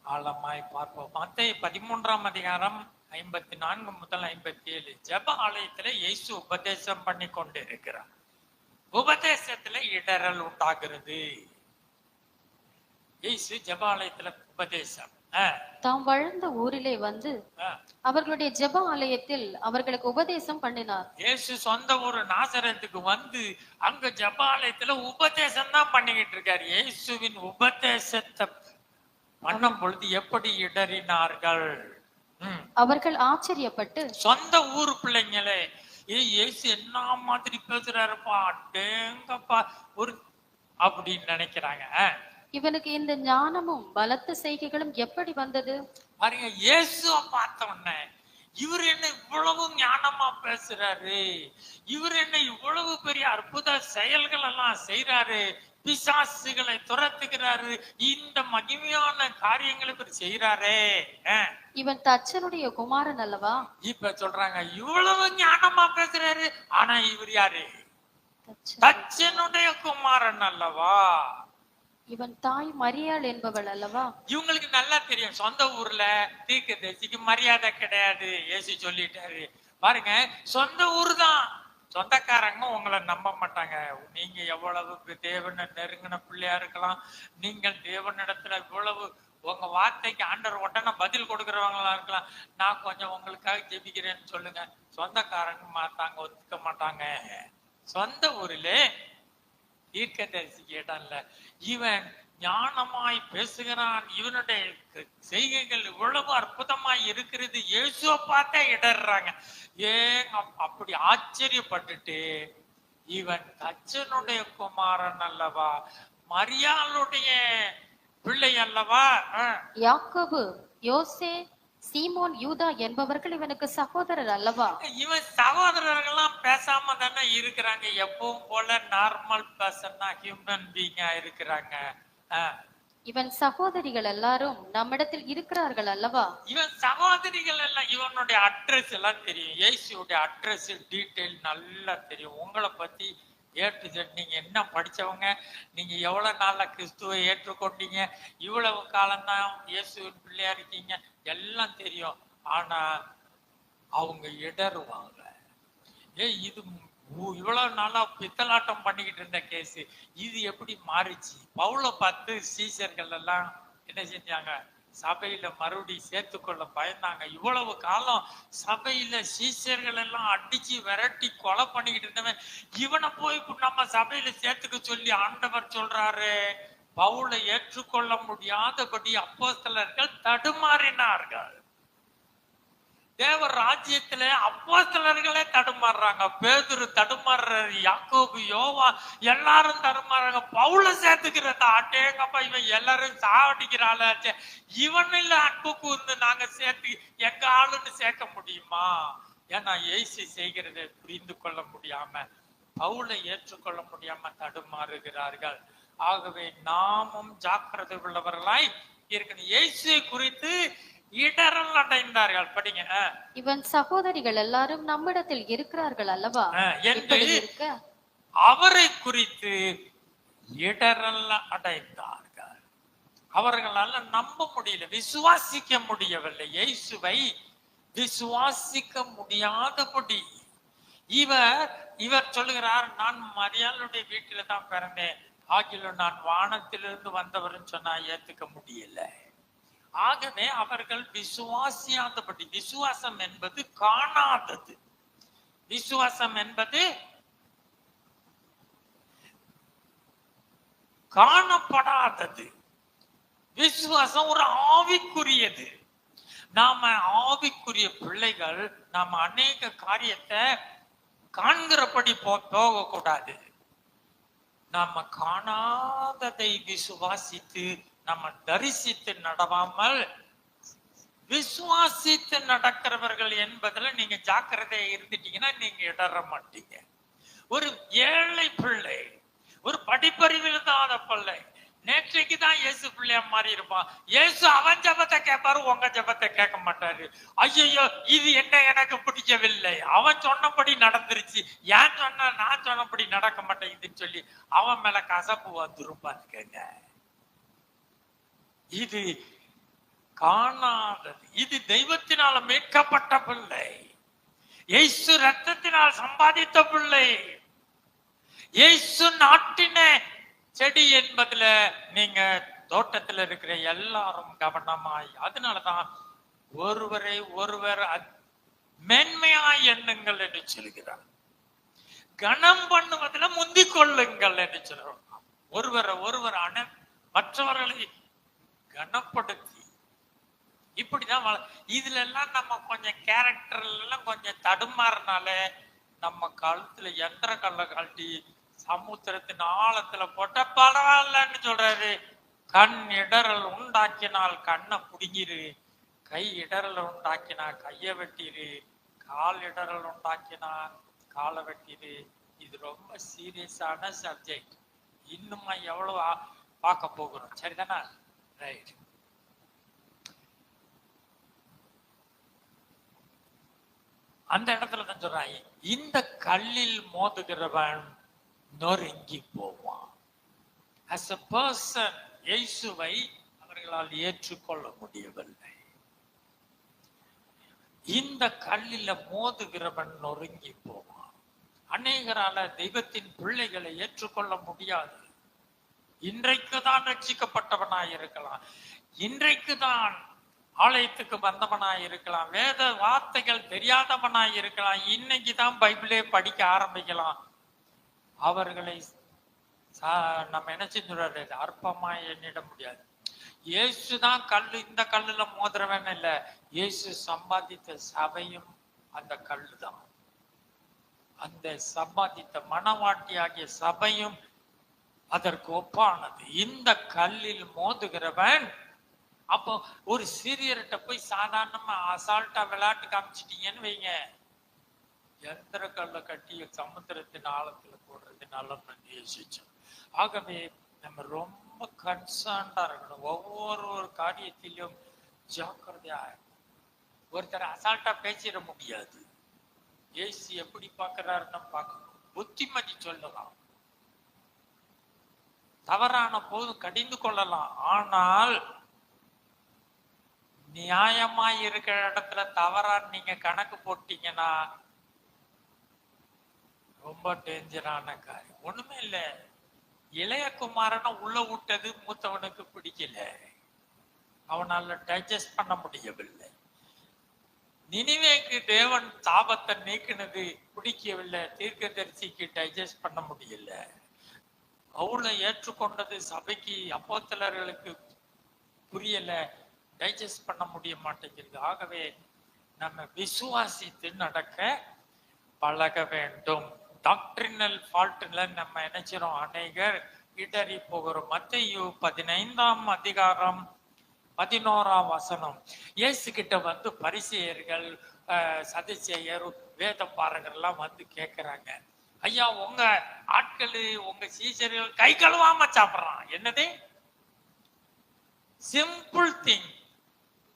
ஆழமாய் பார்ப்போம். மத்தேயு 13ஆம் அதிகாரம் 54 முதல் 57. ஜெப ஆலயத்துல இயேசு உபதேசம் பண்ணி கொண்டு இருக்கிறார். உபதேசத்துல இடரல் உண்டாகிறது. இயேசு ஜெப ஆலயத்துல உபதேசம் தாம் வளர்ந்த ஊரிலே வந்து அவர்களுடைய ஜெப ஆலயத்தில் அவர்களுக்கு உபதேசம் பண்ணினார். இயேசு சொந்த ஊரு நாசரேத்துக்கு வந்து அங்க ஜெப ஆலயத்துல உபதேசம் தான் பண்ணிக்கிட்டு இருக்காரு. இயேசுவின் உபதேசத்தை பண்ணும் பொழுது எப்படி இடறினார்கள். அவர்கள் ஆச்சரியப்பட்டு சொந்த ஊரு பிள்ளைங்களே இயேசு என்ன மாதிரி பேசுறாருப்பா, அடேங்கப்பா ஒரு அப்படின்னு நினைக்கிறாங்க. இவனுக்கு இந்த ஞானமும் பலத்த செய்கைகளும் எப்படி வந்தது? பாருங்க, இயேசுவை பார்த்த உடனே இவர் என்ன இவ்வளவு ஞானமா பேசுறாரு, இவர் என்ன இவ்வளவு பெரிய அற்புத செயல்கள் எல்லாம் செய்யறாரு, பிசாசுகளை துரத்துகிறாரு, இந்த மகிமையான காரியங்களை செய்யறாரே, இவன் தச்சனுடைய குமாரன் அல்லவா? இப்ப சொல்றாங்க இவ்வளவு ஞானமா பேசுறாரு, ஆனா இவர் யாரு? தச்சனுடைய குமாரன் அல்லவா? இவன் தாய் மரியாள் என்பவள் அல்லவா? இவங்களுக்கு நல்லா தெரியும் சொந்த ஊர்ல தீர்க்கதரிசிக்கு மரியாதை கிடையாது, இயேசு சொல்லிட்டாரு. பாருங்க, சொந்த ஊர் தான், சொந்தக்காரங்க உங்களை நம்ப மாட்டாங்க. நீங்க எவ்வளவு தேவனை நெருங்கின பிள்ளையா இருக்கலாம், நீங்கள் தேவனிடத்துல இவ்வளவு உங்க வார்த்தைக்கு ஆண்டவர் உடனே பதில் கொடுக்கறவங்களா இருக்கலாம், நான் கொஞ்சம் உங்களுக்காக ஜெபிக்கிறேன்னு சொல்லுங்க, சொந்தக்காரங்க மாட்டாங்க, ஒத்துக்க மாட்டாங்க. சொந்த ஊரில தீர்க்கதரிசிக்கு இடம் இல்ல. இவன் ஞானமாய் பேசுகிறான், இவனுடைய செய்கைகள் இவ்வளவு அற்புதமாய் இருக்கிறது, இயேசுவை பார்த்தே இடர்றாங்க. ஏன் அப்படி ஆச்சரியப்பட்டுட்டு, இவன் தச்சனுடைய குமாரன் அல்லவா, மரியாளுடைய பிள்ளை அல்லவா, யாக்கோபு, யோசே, சீமோன், யூதா என்பவர்கள் இவனுக்கு சகோதரர் அல்லவா? இவன் சகோதரர்கள்லாம் பேசாம தானே இருக்கிறாங்க, எப்பவும் போல நார்மல் பர்சனா ஹியூமன் பீயிங்கா இருக்கிறாங்க. இவன் சகோதரிகள் எல்லாரும் நம்மிடத்தில் இருக்கிறார்கள் அல்லவா? இவன் சகோதரிகள் எல்லாம், இவனுடைய அட்ரஸ் எல்லாம் தெரியும், இயேசுடைய அட்ரஸ் டீடைல் நல்லா தெரியும். உங்களை பத்தி ஏற்று நீங்க என்ன படிச்சவங்க, நீங்க எவ்வளவு நாள்ல கிறிஸ்துவை ஏற்றுக்கொண்டீங்க, இவ்வளவு காலம்தான் இயேசுவின் பிள்ளையா இருக்கீங்க, எல்லாம் தெரியும். ஆனா அவங்க இடருவாங்க. இது இவ்வளவு நாளா பித்தலாட்டம் பண்ணிக்கிட்டு இருந்த கேஸ், இது எப்படி மாறிச்சு? பவுலை பார்த்து சீசர்கள் எல்லாம் என்ன செஞ்சாங்க, சபையில மறுபடி சேர்த்துக்கொள்ள பயந்தாங்க. இவ்வளவு காலம் சபையில சீசர்கள் எல்லாம் அடிச்சு விரட்டி கொலை பண்ணிக்கிட்டு இருந்தவன் இவனை போய் நம்ம சபையில சேர்த்துக்க சொல்லி ஆண்டவர் சொல்றாரு. பவுலை ஏற்றுக்கொள்ள முடியாதபடி அப்போஸ்தலர்கள் தடுமாறினார்கள். தேவ ராஜ்யத்துல அப்போஸ்தலர்களே தடுமாறுறாங்க. பேதுரு தடுமாறுறாரு, யாக்கோபு, யோவா எல்லாரும் தடுமாறுறாங்க. பவுலை சேர்த்துக்கிறதா, அட்டேங்கப்பா இவன் எல்லாரும் சாவடிக்கிறாள், இவன் இல்ல அன்பு கூர்ந்து நாங்க சேர்த்து எங்க ஆளுன்னு சேர்க்க முடியுமா? ஏன்னா இயேசு செய்கிறதை புரிந்து கொள்ள முடியாம, பவுலை ஏற்றுக்கொள்ள முடியாம தடுமாறுகிறார்கள். ஆகவே நாமும் ஜாக்கிரதை உள்ளவர்களாய் இருக்கணும். இயேசுவை குறித்து இடரல் அடைந்தார்கள். படிங்க. இவன் சகோதரிகள் எல்லாரும் நம்மிடத்தில் இருக்கிறார்கள் அல்லவா என்று அவரை குறித்து இடரல் அடைந்தார்கள். அவர்களால நம்ப முடியல, விசுவாசிக்க முடியவில்லை. இயேசுவை விசுவாசிக்க முடியாதபடி இவர் சொல்லுகிறார், நான் மரியாளுடைய வீட்டில தான் பிறந்தேன், ஆகிலும் நான் வானத்திலிருந்து வந்தவர்னு சொன்னா ஏத்துக்க முடியல. ஆகவே அவர்கள் விசுவாசியாதபடி, விசுவாசம் என்பது காணாதது, விசுவாசம் என்பது காணப்படாதது, விசுவாசம் ஒரு ஆவிக்குரியது. நாம ஆவிக்குரிய பிள்ளைகள், நாம அநேக காரியத்தை காண்கிறபடி போக கூடாது. நாம காணாததை விசுவாசித்து நம்ம தரிசித்து நடவாமல் விசுவாசித்து நடக்கிறவர்கள் என்பதுல நீங்க ஜாக்கிரதையா இருந்துட்டீங்கன்னா நீங்க இடற மாட்டீங்க. ஒரு ஏழை பிள்ளை, ஒரு படிப்பறிவு இல்லாத பிள்ளை நேற்றைக்கு தான் இயேசு பிள்ளையா மாறி இருப்பான். இயேசு அவன் ஜபத்தை கேட்பாரு, உங்க ஜபத்தை கேட்க மாட்டாரு. ஐயோ இது என்ன எனக்கு பிடிக்கவில்லை, அவன் சொன்னபடி நடந்துருச்சு, ஏன் சொன்ன நான் சொன்னபடி நடக்க மாட்டேங்குதுன்னு சொல்லி அவன் மேல கசப்பு வந்துரும். பாருங்க, இது காணாதது, இது தெய்வத்தினால மீட்கப்பட்ட பிள்ளை, இயேசு ரத்தத்தினால் சம்பாதித்த பிள்ளை, இயேசு நாட்டின செடி என்பதுல நீங்க தோட்டத்தில் இருக்கிற எல்லாரும் கவனமாய். அதனாலதான் ஒருவரை ஒருவர் மென்மையாய் எண்ணுங்கள் என்று சொல்கிறார். கனம் பண்ணுவதில் முந்திக் கொள்ளுங்கள் என்று சொல்றோம். ஒருவர் மற்றவர்களை கனப்படுத்தி இப்படிதான். இதுல எல்லாம் நம்ம கொஞ்சம் கேரக்டர் எல்லாம் கொஞ்சம் தடுமாறினால நம்ம கழுத்துல எந்திர கல்ல கழட்டி சமுத்திரத்தின் ஆழத்துல போட்ட பரவாயில்லன்னு சொல்றாரு. கண் இடறல் உண்டாக்கினால் கண்ணை புடுங்கிரு, கை இடறல் உண்டாக்கினா கைய வெட்டிரு, கால் இடறல் உண்டாக்கினா காலை வெட்டிரு. இது ரொம்ப சீரியஸான சப்ஜெக்ட். இன்னுமா எவ்வளவு பார்க்க போகிறோம், சரிதானா? ரைட். அந்த இடத்துல தான் சொல்றாங்க, இந்த கல்லில் மோதுகிறவன் நொறுங்கி போவான். as a person இயேசுவை அவர்களால் ஏற்றுக்கொள்ள முடியவில்லை. இந்த கல்லில மோதுகிறவன் நொறுங்கி போவான். அநேகரால தெய்வத்தின் பிள்ளைகளை ஏற்றுக்கொள்ள முடியாது. இன்றைக்குதான் ரட்சிக்கப்பட்டவனாய் இருக்கலாம், இன்றைக்குதான் ஆலயத்துக்கு வந்தவனாய் இருக்கலாம், வேத வார்த்தைகள் தெரியாதவனாய் இருக்கலாம், இன்னைக்குதான் பைபிளே படிக்க ஆரம்பிக்கலாம். அவர்களை நம்ம என்ன செஞ்சுறாரு, அற்பமா எண்ணிட முடியாது. இயேசுதான் கல்லு, இந்த கல்லுல மோதிரவன் இல்ல, இயேசு சம்பாதித்த சபையும் அந்த கல்லு தான். அந்த சம்பாதித்த மனவாட்டியாகிய சபையும் அதற்கு ஒப்பானது. இந்த கல்லில் மோதுகிறவன். அப்போ ஒரு சீரியர்கிட்ட போய் சாதாரணமா அசால்ட்டா விளையாட்டு காமிச்சிட்டீங்கன்னு வைங்க, எந்திர கல்ல கட்டி சமுத்திரத்தின் ஆழத்துல போடுறது நல்ல யோசிச்சோம். ஆகவே நம்ம ரொம்ப கன்சர்ன்டா இருக்கணும். ஒவ்வொரு காரியத்திலும் ஜாக்கிரதையா. ஒருத்தர் அசால்ட்டா பேசிட முடியாது. ஏசு எப்படி பார்க்கிறாருன்னு பார்க்கணும். புத்திமதி சொல்லலாம், தவறான போது கடிந்து கொள்ளலாம். ஆனால் நியாயமாய் இருக்கிற இடத்துல தவறா நீங்க கணக்கு போட்டீங்கன்னா ரொம்ப டேஞ்சரான காரியம். ஒண்ணுமே இல்ல, இளையகுமாரனை உள்ள விட்டது மூத்தவனுக்கு பிடிக்கல, அவனால டைஜஸ்ட் பண்ண முடியவில்லை. நினிவேக்கு தேவன் சாபத்தை நீக்கினது பிடிக்கவில்லை, தீர்க்கதரிசிக்கு டைஜஸ்ட் பண்ண முடியல. பவுலை ஏற்றுக்கொண்டது சபைக்கு அப்போஸ்தலர்களுக்கு புரியல, டைஜஸ்ட் பண்ண முடிய மாட்டேங்கிறது. ஆகவே நம்ம விசுவாசித்து நடக்க பழக வேண்டும். டாக்டரினல் ஃபால்ட்ல நம்ம நினைச்சிரோம், அநேகர் இடறி போகிறோம். மத்தேயு 15ஆம் அதிகாரம் 11ஆம் வசனம். இயேசு கிட்ட வந்து பரிசேயர்கள், சதுசேயர், வேத பாரகர்லாம் வந்து கேட்கிறாங்க, ஐயா உங்க ஆட்கள் உங்க சீசர்கள் கை கழுவாம சாப்பிடுறான். என்னது சிம்பிள் திங்.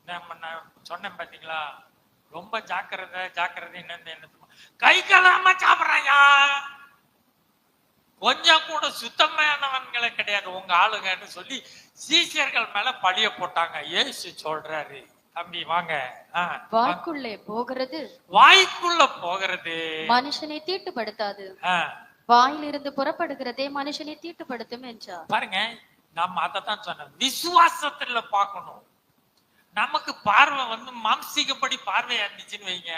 நான் சொன்னேன் பாத்தீங்களா, ரொம்ப ஜாக்கிரதை என்ன கை கழுவாம சாப்பிடுறாயா. கொஞ்சம் கூட சுத்தமானவன்களை கிடையாது உங்க ஆளுங்கன்னு சொல்லி சீசர்கள் மேல பழிய போட்டாங்க. இயேசு சொல்றாரு, தம்பி வாங்க, வாய்க்குள்ளே போகிறது மனுஷனை தீட்டுப்படுத்தாது, வாயிலிருந்து புறப்படுகிறதே மனுஷனை தீட்டுப்படுத்தும் என்றார். பாருங்க, நம்ம அதான் சொன்னோம், விசுவாசத்துல பார்க்கணும். நமக்கு பார்வை வந்து மாம்சீகப்படி பார்வையா இருந்துச்சுன்னு வைங்க,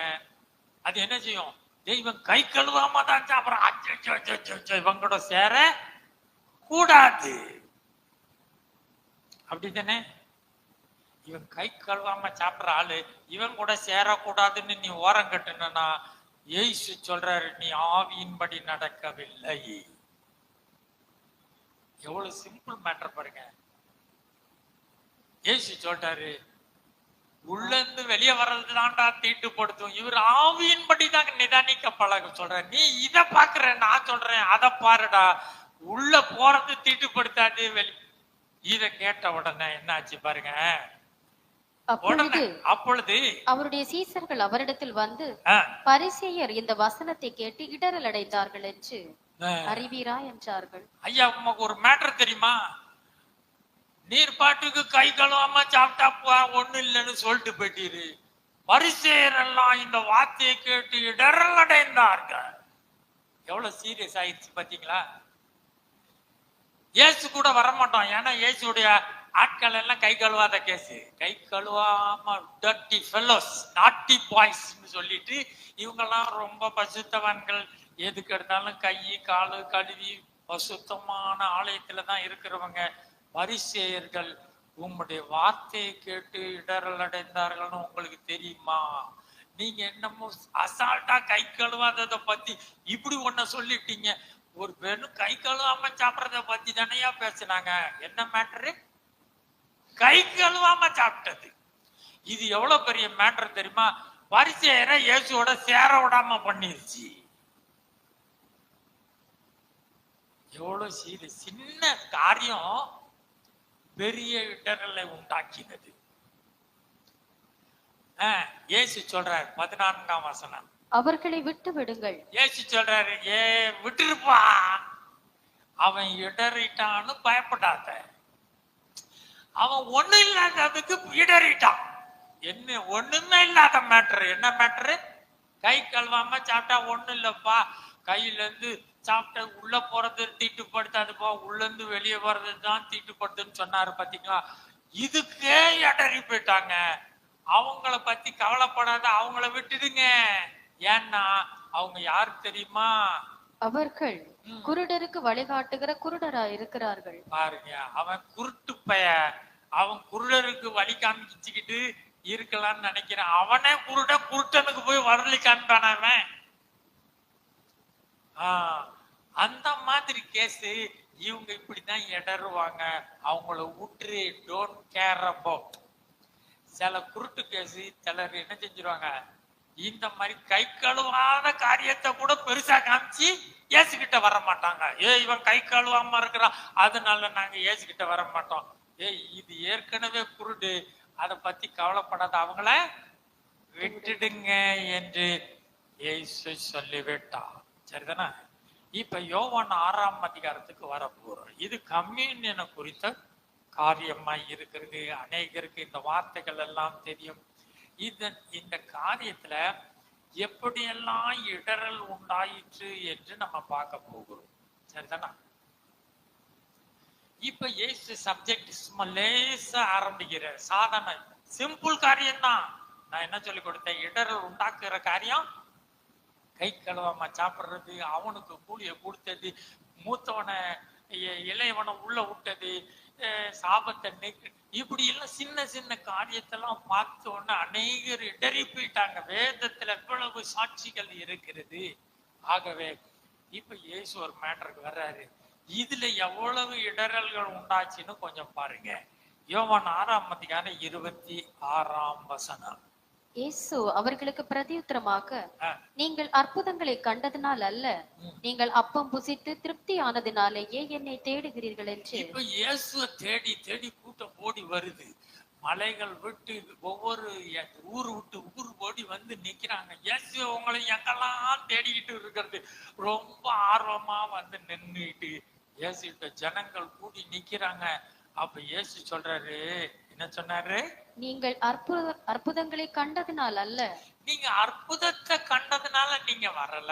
அது என்ன செய்யும், தெய்வம் கை கழுவாம தான் சாப்பிடுறான், இவங்களோட சேர கூடாது அப்படித்தானே. இவன் கை கழுவாம சாப்பிடுற ஆளு இவன் கூட சேரக்கூடாதுன்னு நீ ஓரம் கட்டுனா, இயேசு சொல்றாரு, நீ ஆவியின்படி நடக்கவில்லை. எவ்வளவு சிம்பிள் மேட்டர் பாருங்க. இயேசு சொல்றாரு, உள்ள இருந்து வெளியே வர்றது தான்டா தீட்டுப்படுத்தும். இவர் ஆவியின்படி தான் நிதானிக்க பழக சொல்ற. நீ இத பாக்குற, நான் சொல்றேன் அதை பாருடா. உள்ள போறது தீட்டுப்படுத்தாது. இத கேட்ட உடனே என்ன ஆச்சு பாருங்க. அப்பொழுது அவருடைய சீசர்கள் அவரிடத்தில் வந்து, பரிசேயர் இந்த வசனத்தை கேட்டு இடரல் அடைந்தார்கள் என்று அறிவீரா என்றார்கள். ஐயா உமக்கு ஒரு மேட்டர் தெரியுமா, நீர் பாட்டுக்கு கை கழுவாம சாப்பிட்டா ஒண்ணு இல்லைன்னு சொல்லிட்டு போயிட்டீரு. பரிசேயர் எல்லாம் இந்த வார்த்தையை கேட்டு இடரல் அடைந்தார்கள். எவ்வளவு சீரியஸ் ஆயிடுச்சு பாத்தீங்களா. இயேசு கூட வரமாட்டோம், ஏன்னா இயேசுடைய ஆட்கள் எல்லாம் கை கழுவாத கேஸ், கை கழுவாம டர்ட்டி ஃபெல்லோஸ், நாட்டி பாய்ஸ்ன்னு சொல்லிட்டு இவங்கெல்லாம் ரொம்ப பசுத்தவான்கள், எதுக்கு எடுத்தாலும் கை காலு கழுவி பசுத்தமான ஆலயத்துல தான் இருக்கிறவங்க பரிசேயர்கள். உங்களுடைய வார்த்தையை கேட்டு இடரல் அடைந்தார்கள்னு உங்களுக்கு தெரியுமா? நீங்க என்னமோ அசால்ட்டா கை கழுவாததை பத்தி இப்படி ஒன்ன சொல்லிட்டீங்க. ஒரு பெண்ணும் கை கழுவாம சாப்பிடறத பத்தி தானையா பேசினாங்க. என்ன மேட்டரு? கை கழுவாம சாப்பிட்டது. இது எவ்வளவு பெரிய மேட்டர் தெரியுமா? பரிசேயரை இயேசுவோட சேர விடாம பண்ணிருச்சு. எவ்வளவு சின்ன காரியம் பெரிய இடரலை உண்டாக்கினது. இயேசு சொல்றாரு 14ஆம் வசனம், அவர்களை விட்டு விடுங்கள். இயேசு சொல்றாரு, விட்டுருப்பா, அவன் இடறிட்டான்னு பயப்படாத. அவன் ஒண்ணு இல்லாததுக்கு இடறிட்டான். என்ன ஒண்ணுமே இல்லாத மேட்டர். என்ன மேட்டரு? கை கழுவாம சாப்பிட்டா ஒண்ணு இல்லப்பா. கையில இருந்து சாப்பிட்ட உள்ள போறது தீட்டுப்படுத்தாதுப்பா, உள்ள இருந்து வெளியே வர்றது தான் தீட்டுப்படுதுன்னு சொன்னாரு பாத்தீங்களா? இதுக்கே இடறி போயிட்டாங்க. அவங்கள பத்தி கவலைப்படாத, அவங்கள விட்டுடுங்க. ஏன்னா அவங்க யாரு தெரியுமா? அவர்கள் குருடருக்கு வழிகாட்டுகிற குருடரா இருக்கிறார்கள். பாருங்க, அவன் குருட்டு பைய, அவன் குருடருக்கு வழி காமிச்சுக்கிட்டு இருக்கலாம்னு நினைக்கிறான். அவனே குருட்டனுக்கு போய் வரலி காமிப்பான அவன். அந்த மாதிரி கேஸ். இவங்க இப்படிதான் இடருவாங்க. அவங்கள விட்டு டோன்ட் கேர் அபவுட். சில குருட்டு கேஸ் சிலர் என்ன செஞ்சிருவாங்க, இந்த மாதிரி கை கழுவாத காரியத்தை கூட பெருசா காமிச்சு ஏசுகிட்ட வர மாட்டாங்க. இவன் கை கழுவாம இருக்கிறான், அதனால நாங்க ஏசுகிட்ட வர மாட்டோம். இது ஏற்கனவே குருடு, அதை பத்தி கவலைப்படாத, அவங்கள விட்டுடுங்க என்று இயேசு சொல்லிவிட்டார். சரிதானா? இப்ப யோவான் 6ஆம் அதிகாரத்துக்கு வர போறோம். இது கம்யூனியனை குறித்த காரியமா இருக்கிறது. அநேகருக்கு இந்த வார்த்தைகள் எல்லாம் தெரியும். இந்த காரியத்துல எப்படியெல்லாம் இடரல் உண்டாயிற்று என்று நம்ம பார்க்க போகிறோம். சரிதானா? இப்ப இயேசு சப்ஜெக்ட் லேசா ஆரம்பிக்கிற சாதாரண சிம்பிள் காரியம் தான். நான் என்ன சொல்லி கொடுத்தேன்? இடரல் உண்டாக்குற காரியம் கை கழுவாம சாப்பிடுறது, அவனுக்கு கூலிய கொடுத்தது, மூத்தவனை இளையவனை உள்ள விட்டது, சாபத்தை நீக்கு, இப்படி எல்லாம் சின்ன சின்ன காரியத்தெல்லாம் பார்த்த உடனே அநேகர் இடறி போயிட்டாங்க. வேதத்துல எவ்வளவு சாட்சிகள் இருக்கிறது. ஆகவே இப்ப இயேசு ஒரு மேட்டருக்கு வர்றாரு. இதுல எவ்வளவு இடரல்கள் உண்டாச்சுன்னு கொஞ்சம் பாருங்க. யோவான் 6ஆம் அதிகாரம் 26ஆம் வசனம். இயேசு அவர்களுக்கு பிரதியுத்தரமாக, நீங்கள் அற்புதங்களை கண்டதினால் அல்ல, நீங்கள் அப்பம் புசித்து திருப்தி ஆனதினாலேயே என்னை தேடுகிறீர்கள் என்று. இப்ப இயேசுவை தேடி தேடி கூட்டம் ஓடி வருது. மலைகள் விட்டு ஒவ்வொரு ஊரு விட்டு ஊர் ஓடி வந்து நிக்கிறாங்க. இயேசு உங்களை எங்கெல்லாம் தேடிக்கிட்டு இருக்கிறது ரொம்ப ஆர்வமா வந்து நின்றுட்டு இயேசுகிட்ட ஜனங்கள் கூடி நிக்கிறாங்க. அப்ப இயேசு சொல்றாரு, என்ன சொன்னாரு? நீங்கள் அற்புதங்களை கண்டதினால் அல்ல, நீங்க அற்புதத்தை கண்டதுனால நீங்க வரல,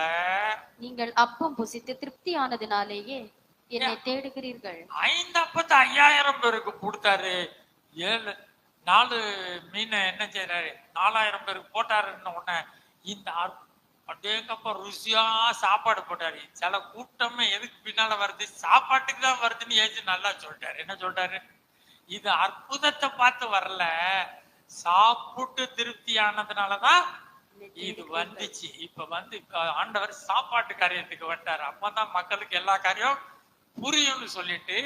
நீங்கள் அப்பம் புசித்து திருப்தி ஆனதினாலேயே என்னை தேடுகிறீர்கள். 5 அப்பத்தை 5000 பேருக்கு கொடுத்தாரு. 4 மீன் என்ன செய்யறாரு? 4000 பேருக்கு போட்டாருன்னு உடனே இந்த அப்படியேக்கப்ப ருசியா சாப்பாடு போட்டாரு. சில கூட்டமே எதுக்கு பின்னால வருது? சாப்பாட்டுக்கு தான் வருதுன்னு ஏஜ் நல்லா சொல்லிட்டாரு. என்ன சொல்றாரு? இது அற்புதத்தை பார்த்து வரல, சாப்பிட்டு திருப்தி ஆனதுனாலதான் இது வந்துச்சு. இப்ப வந்து ஆண்டவர் சாப்பாட்டு காரியத்துக்கு வந்துட்டாரு. அப்பதான் மக்களுக்கு எல்லா காரியம் புரியும்னு சொல்லிட்டு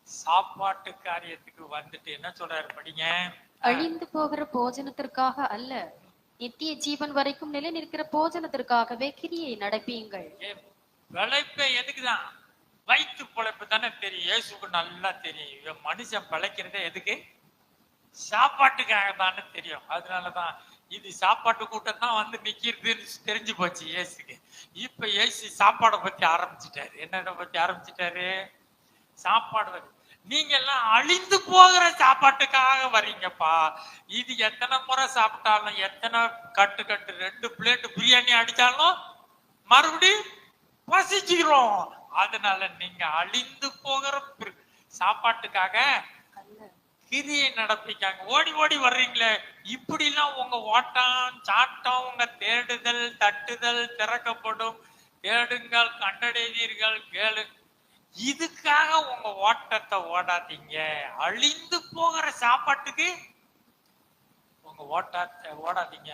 சாப்பாட்டு காரியத்துக்கு வந்துட்டு என்ன சொல்றாரு? படிங்க. அழிந்து போகிற போஜனத்திற்காக அல்ல, நித்திய ஜீவன் வரைக்கும் நிலை நிற்கிற போஜனத்திற்காகவே கிரியை நடப்பீங்கள். பிழைப்ப எதுக்குதான்? வயிற்று பிழைப்பு தானே தெரியும். இயேசுக்கு நல்லா தெரியும். மனுஷன் பிழைக்கிறதே எதுக்கு? சாப்பாட்டுக்காக தானே தெரியும். அதனாலதான் இது சாப்பாட்டு கூட்டம் தான் வந்து நிக்கிறதுன்னு தெரிஞ்சு போச்சு இயேசுக்கு. இப்ப இயேசு சாப்பாடை பத்தி ஆரம்பிச்சுட்டாரு. என்னதை பத்தி ஆரம்பிச்சுட்டாரு? சாப்பாடு பத்தி. நீங்க எல்லாம் அழிந்து போகிற சாப்பாட்டுக்காக வர்றீங்கப்பா. இது எத்தனை முறை சாப்பிட்டாலும், எத்தனை கட்டு 2 பிளேட் பிரியாணி அடிச்சாலும் மறுபடியும் பசிச்சுக்கிறோம். அதனால நீங்க அழிந்து போகிற சாப்பாட்டுக்காக கிரியை நடப்பிக்காங்க. ஓடி ஓடி வர்றீங்களே, இப்படி எல்லாம் உங்க ஓட்டம் சாட்டம், உங்க தேடுதல் தட்டுதல் திறக்கப்படும், தேடுங்கள் கண்டடைவீர்கள், கேளு, இதுக்காக உங்க ஓட்டத்தை ஓடாதீங்க. அழிந்து போகிற சாப்பாட்டுக்கு உங்க ஓட்டத்தை ஓடாதீங்க.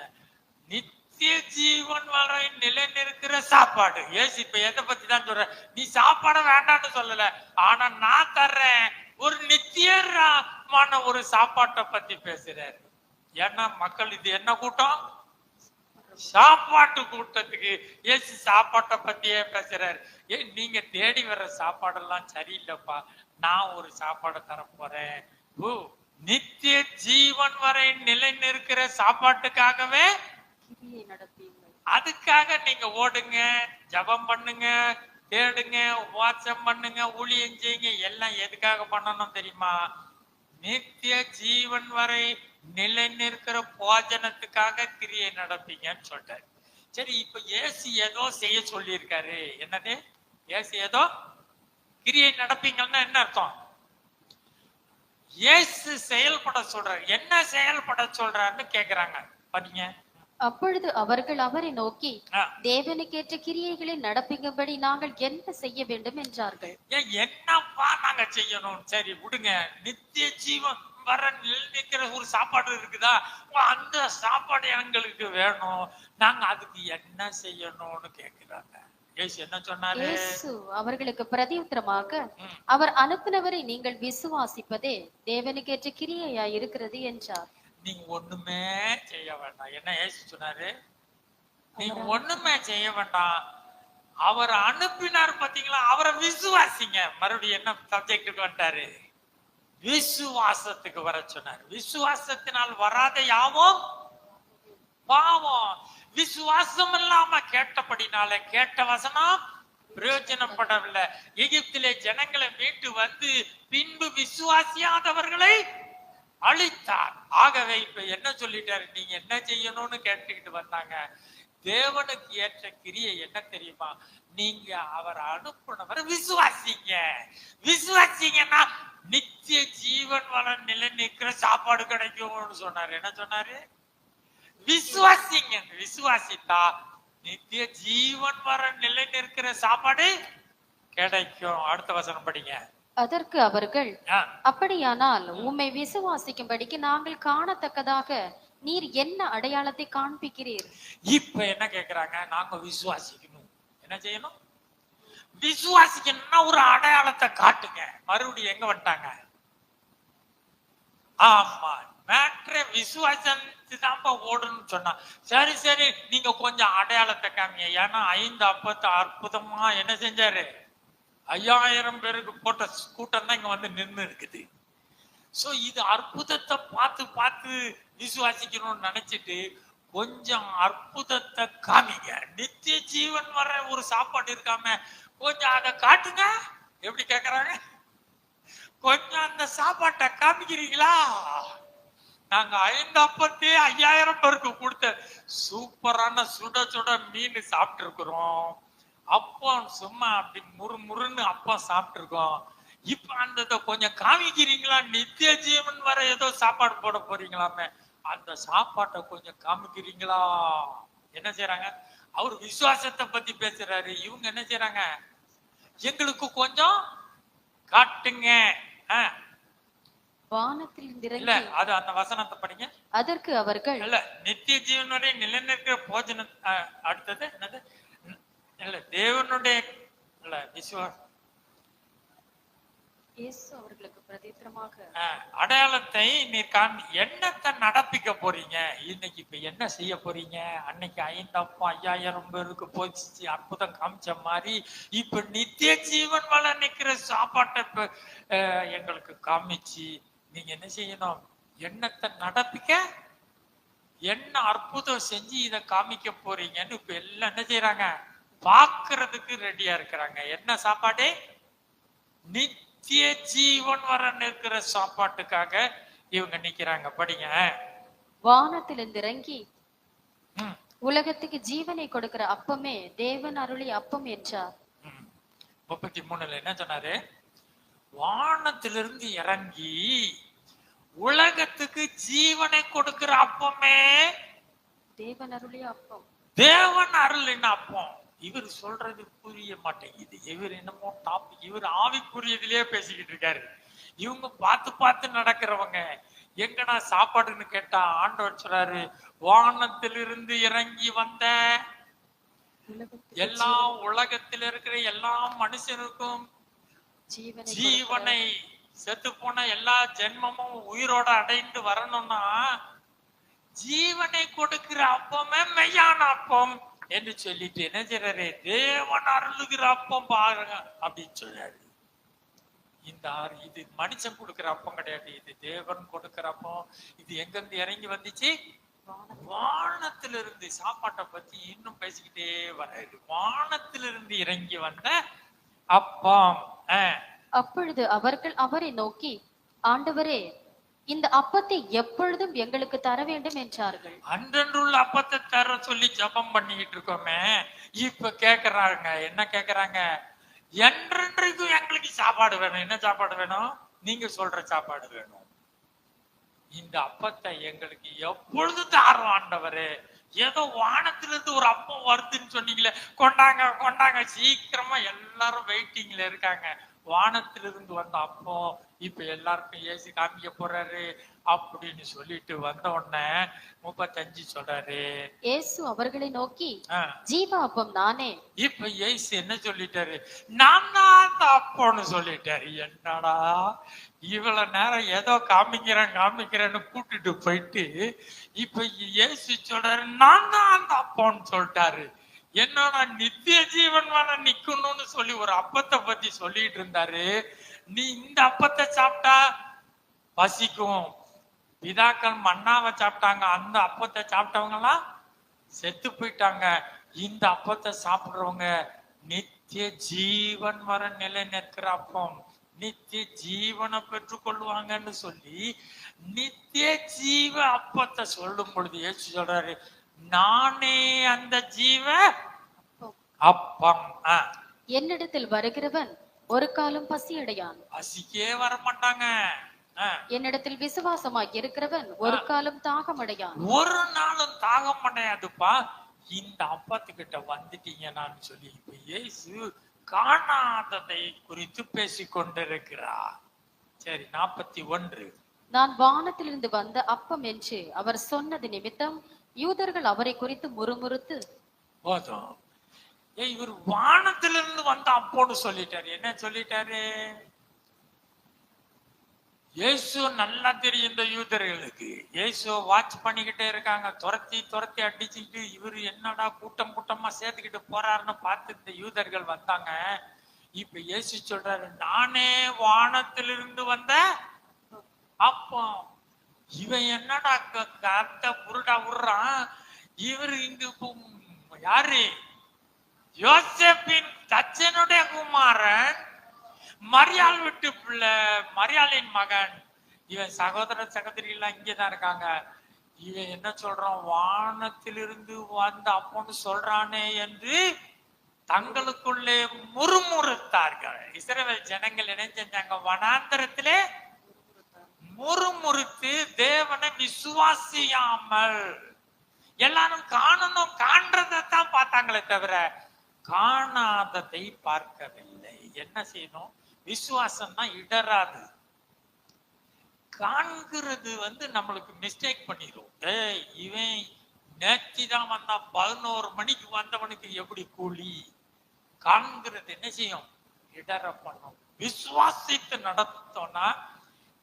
நித்திய ஜீவன் வரை நிலை நிற்கிற சாப்பாடு. ஏசு இப்ப எதை பத்தி தான் சொல்ற, நீ சாப்பாட வேண்டாம்னு சொல்லல, ஆனா நான் தர்றேன் ஒரு நித்தியமான ஒரு சாப்பாட்டை பத்தி பேசுறாரு. ஏன்னா மக்கள் இது என்ன கூட்டம், சாப்பாட்டு கூட்டத்துக்கு ஏசு சாப்பாட்டை பத்தியே பேசுறாரு. நீங்க தேடி வர்ற சாப்பாடெல்லாம் சரியில்லைப்பா, நான் ஒரு சாப்பாடை தர போறேன். நித்திய ஜீவன் வரை நிலை நிற்கிற சாப்பாட்டுக்காகவே அதுக்காக நீங்க ஓடுங்க, ஜபம் பண்ணுங்க, தேடுங்க, உபவாசம் பண்ணுங்க, ஊழியம் செய்யுங்க. எல்லாம் எதுக்காக பண்ணணும் தெரியுமா? நித்திய ஜீவன் வரை நிலை நிற்கிற போஜனத்துக்காக கிரியை நடப்பீங்கன்னு சொல்றாரு. சரி, இப்ப ஏசு ஏதோ செய்ய சொல்லி இருக்காரு. என்னது? ஏசு ஏதோ கிரியை நடப்பீங்கன்னா என்ன அர்த்தம்? இயேசு செயல்பட சொல்றாரு. என்ன செயல்பட சொல்றாருன்னு கேக்குறாங்க. பாத்தீங்க. அப்பொழுது அவர்கள் அவரை நோக்கி, தேவனுக்கேற்ற கிரியைகளை நடப்பிக்கும்படி நாங்கள் என்ன செய்ய வேண்டும் என்றார்கள். என்னப்பா நாங்க செய்யணும்? சரி விடுங்க, நித்திய ஜீவன் வர நிற்கிற ஒரு சாப்பாடு இருக்குதா, அந்த சாப்பாடு எங்களுக்கு வேணும், நாங்க அதுக்கு என்ன செய்யணும்னு கேக்குறாங்க. இயேசு என்ன சொன்னாரு? இயேசு அவர்களுக்கு பிரதியுத்தரமாக, அவர் அனுப்பினவரை நீங்கள் விசுவாசிப்பதே தேவனுக்கேற்ற கிரியையா இருக்கிறது என்றார். நீங்க ஒண்ணுமே செய்ய வேண்டாம். என்ன இயேசு சொன்னாரு? நீங்க ஒண்ணுமே செய்ய வேண்டாம், அவர் அனுப்பினார் பாத்தீங்களா, அவரை விசுவாசிங்க. மறுபடியும் என்ன சப்ஜெக்டுக்கு வந்துட்டாரு? விசுவாசத்துக்கு வர சொன்னார். விசுவாசத்தினால் வராத யாவும் பாவம். விசுவாசம் இல்லாம கேட்டபடினால கேட்ட வசனம் பிரயோஜனப்படவில்லை. எகிப்திலே ஜனங்களை மீட்டு வந்து பின்பு விசுவாசியாதவர்களை அழித்தார். ஆகவே இப்ப என்ன சொல்லிட்டாரு? நீங்க என்ன செய்யணும்னு கேட்டுக்கிட்டு வந்தாங்க. தேவனுக்கு ஏற்ற கிரியை என்ன தெரியுமா? நீங்க அவர் அனுப்புனவரை விசுவாசிங்க. விசுவாசிங்கன்னா நித்திய ஜீவன் வள நிலை நிற்கிற சாப்பாடு கிடைக்கும்னு சொன்னாரு. என்ன சொன்னாரு? விசுவாசிங்க. விசுவாசித்தா நித்திய ஜீவன் வர நிலை நிற்கிற சாப்பாடு கிடைக்கும். அடுத்த வசனம் படிங்க. அதற்கு அவர்கள், அப்படியானால் உம்மை விசுவாசிக்கும்படிக்கு நாங்கள் காணத்தக்கதாக நீர் என்ன அடையாளத்தை காண்பிக்கிறீர்? இப்ப என்ன கேக்குறாங்க? நாங்க விசுவாசிக்கணும். என்ன செய்யணும்? விசுவாசிக்கணும்னா ஒரு அடையாளத்தை காட்டுங்க. மறுபடியும் எங்க வந்துட்டாங்க? ஆமா, மேட்ரே விசுவாசத்துதான்ப்பா ஓடணும்னு சொன்னா. சரி சரி, நீங்க கொஞ்சம் அடையாளத்தை காமிங்க. ஏன்னா 5 அப்பத்தை அற்புதமா என்ன செஞ்சாரு? 5000 பேருக்கு போட்ட கூட்டம் தான் இங்க வந்து நின்று இருக்குது. சோ இது அற்புதத்தை பார்த்து பார்த்து விசுவாசிக்கணும்னு நினைச்சிட்டு கொஞ்சம் அற்புதத்தை காமிங்க. நித்திய ஜீவன் வர ஒரு சாப்பாடு இருக்காம கொஞ்சம் அதை காட்டுங்க. எப்படி கேக்குறாங்க? கொஞ்சம் அந்த சாப்பாட்டை காமிக்கிறீங்களா? நாங்க 5 அப்பத்தே 5000 பேருக்கு கொடுத்த சூப்பரான சுட சுட மீன் சாப்பிட்டு இருக்கிறோம். அப்போ சும்மா அப்படி முறுமுறுன்னு அப்பா சாப்பிட்டு இருக்கோம். இப்ப அந்த கொஞ்சம் காமிக்கிறீங்களா? நித்திய ஜீவன் வர ஏதோ சாப்பாடு போட போறீங்களாமே, அந்த சாப்பாட்டை கொஞ்சம் காமிக்கிறீங்களா? என்ன செய்யறாங்க? அவர் விசுவாசத்தை பத்தி பேசுறாரு. இவங்க என்ன செய்யறாங்க? எங்களுக்கு கொஞ்சம் காட்டுங்க. வானத்தில் இல்ல, அது அந்த வசனத்தை படிங்க. அதற்கு அவர்கள், இல்ல, நித்திய ஜீவனுடைய நிலைநிற்கிற போஜனம். அடுத்தது என்னது? இல்ல, தேவனுடைய இல்ல விசுவாசம். இயேசு அவர்களுக்கு பிரதியுத்தரமாக, அடையாளத்தை நீர் காண் என்னத்தை நடப்பிக்க போறீங்க? இன்னைக்கு இப்ப என்ன செய்ய போறீங்க? அன்னைக்கு 5 அப்பம் 5000 பேருக்கு போச்சு, அற்புதம் காமிச்ச மாதிரி இப்ப நித்திய ஜீவன் வள நிக்கிற சாப்பாட்டை இப்ப எங்களுக்கு காமிச்சு நீங்க என்ன செய்யணும்? என்னத்தை நடப்பிக்க, என்ன அற்புதம் செஞ்சு இதை காமிக்க போறீங்கன்னு இப்ப எல்லாம் என்ன செய்யறாங்க? பாக்குறதுக்கு ரெடியா இருக்கிறாங்க. என்ன சாப்பாடு? நித்திய ஜீவன் வர நிற்கிற சாப்பாட்டுக்காக இவங்க நிக்கிறாங்க. படிங்க. வானத்திலிருந்து இறங்கி உலகத்துக்கு ஜீவனை கொடுக்கிற அப்பமே தேவன் அருளி அப்பம் என்றார். 33 என்ன சொன்னாரு? வானத்திலிருந்து இறங்கி உலகத்துக்கு ஜீவனை கொடுக்கிற அப்பமே தேவன் அருளிய அப்பம். தேவன் அருளின் அப்பம். இவர் சொல்றது புரிய மாட்டேங்குது. இவர் என்னமோ டாபிக், இவர் ஆவிக்குரியதிலேயே பேசிக்கிட்டு இருக்காரு. இவங்க பார்த்து பார்த்து நடக்கிறவங்க. எங்கடா சாப்பாடுன்னு கேட்டா ஆண்டவர் சொல்றாரு, வானத்திலிருந்து இறங்கி வந்த எல்லா உலகத்தில் இருக்கிற எல்லா மனுஷனுக்கும் ஜீவனை, செத்து போன எல்லா ஜென்மமும் உயிரோட அடைந்து வரணும்னா ஜீவனை கொடுக்கிற அப்பமே மெய்யான அப்பம் என்று சொல்லிட்டு என்ன செய்யறாரு, தேவன் அருளுகிற அப்பம் பாருங்க அப்படின்னு சொல்றாரு. இந்த இது மனுஷன் கொடுக்கிற அப்பம் கிடையாது, இது தேவன் கொடுக்கிற அப்பம். இது எங்க இருந்து இறங்கி வந்துச்சு? வானத்திலிருந்து. சாப்பாட்டை பத்தி இன்னும் பேசிக்கிட்டே வராது. வானத்திலிருந்து இறங்கி வந்த அப்பம். அப்பொழுது அவர்கள் அவரை நோக்கி, ஆண்டவரே, இந்த அப்பத்தை எப்பொழுதும் எங்களுக்கு தர வேண்டும் என்றார்கள். அன்றன்றுள்ள அப்பத்தை தர சொல்லி ஜபம் பண்ணிக்கிட்டு இருக்கோமே, இப்ப கேக்குறாங்க. என்ன கேக்குறாங்க? என்றென்றைக்கும் எங்களுக்கு சாப்பாடு வேணும். என்ன சாப்பாடு வேணும்? நீங்க சொல்ற சாப்பாடு வேணும். இந்த அப்பத்தை எங்களுக்கு எப்பொழுது தாரும் ஆண்டவரே. ஏதோ வானத்திலிருந்து ஒரு அப்பம் வருதுன்னு சொன்னீங்களே, கொண்டாங்க கொண்டாங்க, சீக்கிரமா எல்லாரும் வெயிட்டிங்ல இருக்காங்க. வானத்திலிருந்து வந்த அப்பம் இப்ப எல்லாருக்கும் ஏசி காமிக்க போறாரு அப்படின்னு சொல்லிட்டு வந்த உடனே 35 சொல்றாரு, இயேசு அவர்களை நோக்கி, ஜீவ அப்பம் நானே. இப்ப இயேசு என்ன சொல்லிட்டாரு? நான் தான் அப்பம்னு சொல்லிட்டாரு. என்னடா இவ்வளவு நேரம் ஏதோ காமிக்கிறேன்னு கூட்டிட்டு போயிட்டு இப்ப இயேசு சொல்றாரு, நான் தான் அந்த அப்பம்னு சொல்லிட்டாரு. என்னன்னா நித்திய ஜீவன் வேணா நிக்கணும்னு சொல்லி ஒரு அப்பத்தை பத்தி சொல்லிட்டு இருந்தாரு. நீ இந்த அப்பத்தை சாப்பிட்டா பசிக்கும். பிதாக்கள் மன்னாவை சாப்பிட்டாங்க, அந்த அப்பத்தை சாப்பிட்டவங்க எல்லாம் செத்து போயிட்டாங்க. இந்த அப்பத்தை சாப்பிடுறவங்க நித்திய ஜீவன் வர நிலை நிற்கிற அப்பம், நித்திய ஜீவனை பெற்றுக் கொள்வாங்கன்னு சொல்லி நித்திய ஜீவ அப்பத்தை சொல்லும் பொழுது இயேசு சொல்றாரு, நானே அந்த ஜீவ அப்பம். என்னிடத்தில் வருகிறவன் ஒரு காலம் பசி அடையான். பசிக்கே வர மாட்டாங்க. என்னிடத்தில் விசுவாசமாய் இருக்கிறவன் ஒரு காலம் தாகம் அடையான். ஒரு நாளும் தாகம் அடையாதுப்பா. இந்த அப்பத்துக்கிட்ட வந்துட்டீங்கன்னு சொல்லி இப்ப இயேசு காணாததை குறித்து பேசிக் கொண்டிருக்கிறார். சரி, 41. நான் வானத்திலிருந்து வந்த அப்பம் என்று அவர் சொன்னது நிமித்தம் யூதர்கள் அவரை குறித்து முறுமுறுத்து, போதும், இவர் வானத்திலிருந்து வந்த அப்போன்னு சொல்லிட்டாரு. என்ன சொல்லிட்டாரு? இயேசு நல்லா தெரியும் இந்த யூதர்களுக்கு. இயேசுவை வாட்ச் பண்ணிக்கிட்டே இருக்காங்க. துரத்தி துரத்தி அடிச்சுக்கிட்டு இவரு என்னடா கூட்டம் கூட்டமா சேர்த்துக்கிட்டு போறாருன்னு பார்த்து இந்த யூதர்கள் வந்தாங்க. இப்ப இயேசு சொல்றாரு, நானே வானத்திலிருந்து வந்த அப்போ. இவன் என்னடா கத்த புருடா விடுறான். இவரு இங்கு யாரு? யோசேப்பின் தச்சனுடைய குமாரன், மரியாள் விட்டு பிள்ளை, மரியாளின் மகன். இவன் சகோதர சகோதரி எல்லாம் இங்கேதான் இருக்காங்க. இவன் என்ன சொல்றான்? வானத்திலிருந்து வந்த அப்போன்னு சொல்றானே என்று தங்களுக்குள்ளே முறுமுறுத்தார்கள். இஸ்ரவேல் ஜனங்கள் என்ன செஞ்சாங்க? வனாந்தரத்திலே முறுமுறுத்து தேவனை விசுவாசியாமல் எல்லாரும் காணணும் காண்றதான் பார்த்தாங்களே தவிர காணாததை பார்க்கவில்லை. என்ன செய்யணும்? விசுவாசம்னா இடராது. காண்கிறது நம்மளுக்கு மிஸ்டேக் பண்ணிடும். இவன் நேற்றுதான் வந்தா 11 மணிக்கு வந்தவனுக்கு எப்படி கூலி? காண்கிறது என்ன செய்யும்? இடர பண்ணும். விசுவாசித்து நடத்தோம்னா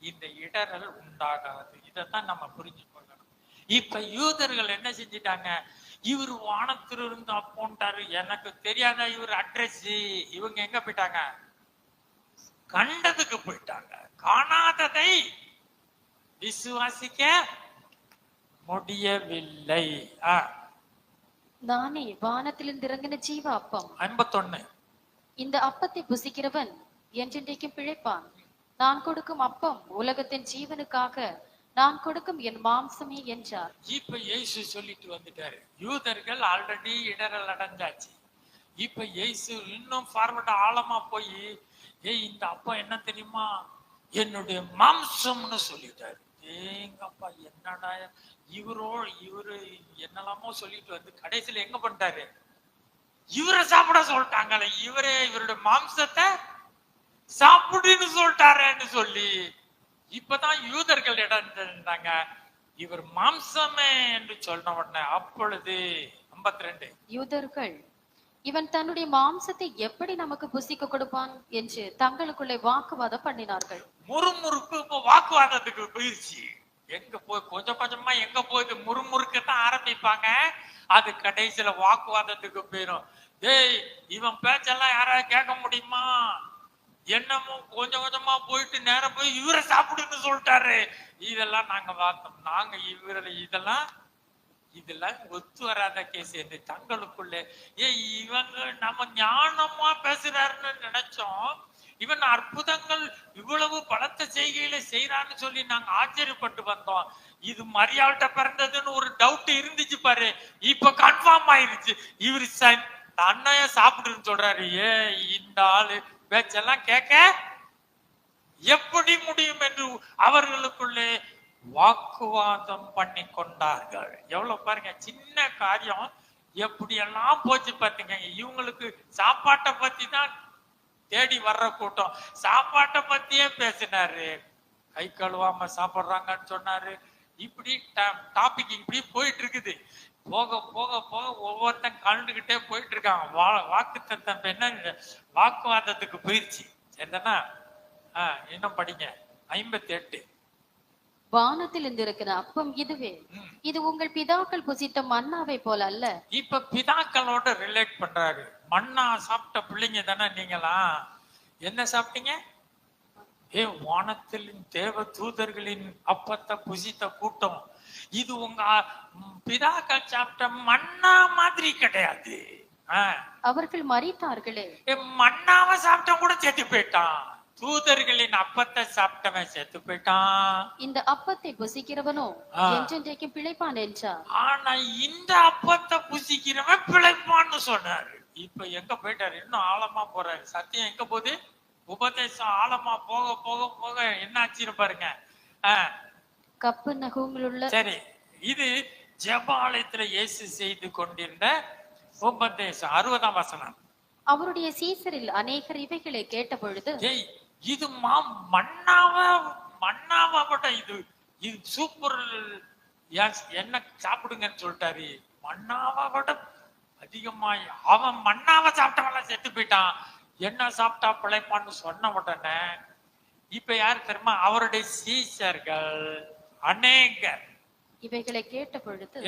இந்த இடரல் உண்டாகாது. இதைத்தான் நம்ம புரிஞ்சு கொள்ளணும். இப்ப யூதர்கள் என்ன செஞ்சிட்டாங்க? இவர் வானத்திலிருந்து அப்போன்ட்டாரு. எனக்கு தெரியாத இவர் அட்ரஸ். இவங்க எங்க போயிட்டாங்க? கண்டதுக்கு போயிட்டாங்க. காணாததை விசுவாசிக்க முடியவில்லை. நானே வானத்திலிருந்து இறங்கின ஜீவ அப்பம். 51. இந்த அப்பத்தை புசிக்கிறவன் என்றென்றைக்கும் பிழைப்பான். நான் கொடுக்கும் அப்பம் உலகத்தின் ஜீவனுக்காக நான் கொடுக்கும் என் மாம்சமே என்றார். இப்ப இயேசு சொல்லிட்டு வந்துட்டாரு. யூதர்கள் ஆல்ரெடி இடரல் அடைஞ்சாச்சு. இப்ப இயேசு இன்னும் ஃபார்வர்ட் ஆழமா போய், இந்த அப்பம் என்ன தெரியுமா? என்னுடைய மாம்சம்னு சொல்லிட்டாரு. ஏங்கப்பா என்னடா இவரு என்னெல்லாமோ சொல்லிட்டு வந்து கடைசியில எங்க பண்ணிட்டாரு, இவரை சாப்பிட சொல்லிட்டாங்கல்ல, இவருடைய மாம்சத்தை சாப்பிடுன்னு சொல்லிட்டாரேன்னு சொல்லி இப்பதான் யூதர்கள் இடம் இருந்தாங்க. இவர் மாம்சமே என்று சொன்ன உடனே அப்பொழுது 52 யூதர்கள் இவன் தன்னுடைய மாம்சத்தை எப்படி நமக்கு புசிக்க கொடுப்பான் என்று தங்களுக்குள்ளே வாக்குவாதம் பண்ணினார்கள். முறுமுறுப்பு இப்ப வாக்குவாதத்துக்கு போயிருச்சு. எங்க போய் கொஞ்சம் கொஞ்சமா எங்க போயிட்டு முறுமுறுக்கத்தான் ஆரம்பிப்பாங்க, அது கடைசியில வாக்குவாதத்துக்கு போயிரும். டேய், இவன் பேச்செல்லாம் யாராவது கேட்க முடியுமா? என்னமோ கொஞ்சம் கொஞ்சமா போயிட்டு நேரம் போய் இவரை சாப்பிடுன்னு சொல்லிட்டாரு. இதெல்லாம் நாங்க பார்த்தோம். நாங்க இதெல்லாம் ஒத்து வராத கேஸ் என்று தங்களுக்குள்ளே இவங்க நம்ம ஞானமா பேசுறாருன்னு நினைச்சோம். இவன் அற்புதங்கள் இவ்வளவு பலத்த செய்கையில செய்யறான்னு சொல்லி நாங்க ஆச்சரியப்பட்டு வந்தோம். இது மரியாள்கிட்ட பிறந்ததுன்னு ஒரு டவுட் இருந்துச்சு பாரு, இப்ப கன்ஃபார்ம் ஆயிருச்சு. இவரு அண்ணைய சாப்பிடுன்னு சொல்றாரு. இந்த ஆளு பேச்செல்லாம் கேட்க எப்படி முடியும் என்று அவர்களுக்குள்ளே வாக்குவாதம் பண்ணி கொண்டார்கள். எவ்வளவு பாருங்க, சின்ன காரியம் எப்படி எல்லாம் போச்சு பாத்தீங்க. இவங்களுக்கு சாப்பாட்டை பத்தி தான் தேடி வர்ற கூட்டம், சாப்பாட்டை பத்தியே பேசினாரு. கை கழுவாம சாப்பிடுறாங்கன்னு சொன்னாரு. இப்படி டாபிக் இப்படி போயிட்டு இருக்குது. போக போக போக ஒவ்வொருத்தன் கலந்துகிட்டே போயிட்டு இருக்காங்க. வாக்கு தத்தம் என்ன வாக்குவாதத்துக்கு போயிடுச்சு. சரிதானா? இன்னும் படிங்க 58. வானத்தில் இருந்திருக்கிற அப்பம் இதுவே, இது உங்கள் பிதாக்கள் புசித்த மன்னாவை போல அல்ல. இப்ப பிதாக்களோட ரிலேட் பண்றாரு. மன்னா சாப்பிட்ட பிள்ளைங்க தானே நீங்களா? என்ன சாப்பிட்டீங்க? வானத்தில் தேவ தூதர்களின் அப்பத்தை புசித்த கூட்டம். இது உங்க பிதாக்கள் சாப்பிட்ட மன்னா மாதிரி கிடையாது. அவர்கள் மரித்தார்களே. மன்னாவை சாப்பிட்ட கூட செத்து போயிட்டான். தூதர்களின் அப்பத்தை சாப்பிட்டவன் செத்து போயிட்டான். இந்த அப்பத்தை புசிக்கிறவனோ என்றென்றைக்கு பிழைப்பான் என்றார். ஆனா இந்த அப்பத்தை புசிக்கிறவன் பிழைப்பான்னு சொன்னாரு. இப்ப எங்க போயிட்டாரு? இன்னும் ஆழமா போறாரு. சத்தியம் எங்க போகுது? உபதேசம் ஆழமா போக போக போக என்ன ஆச்சுன்னு பாருங்க. கப்பர்நகூமில் உள்ள, சரி, இது ஜெபாலயத்துல இயேசு செய்து கொண்டிருந்த உபதேசம். 60ஆம் வசனம். அவருடைய சீசரில் அநேகர் இவைகளை கேட்ட பொழுது, இது மன்னாவை விட இது சூப்பர், என்ன சாப்பிடுங்கன்னு சொல்லிட்டாரு. மன்னாவை விட அதிகமாய் அவன் மன்னாவை சாப்பிட்டவன் செத்து போயிட்டான். என்ன சாப்பிட்டா பிழைப்பான்னு சொன்ன உடனே இப்ப யாரு தெரியுமா? அவருடைய சீஷர்கள் அநேகர் இவைகளை கேட்ட பொழுது,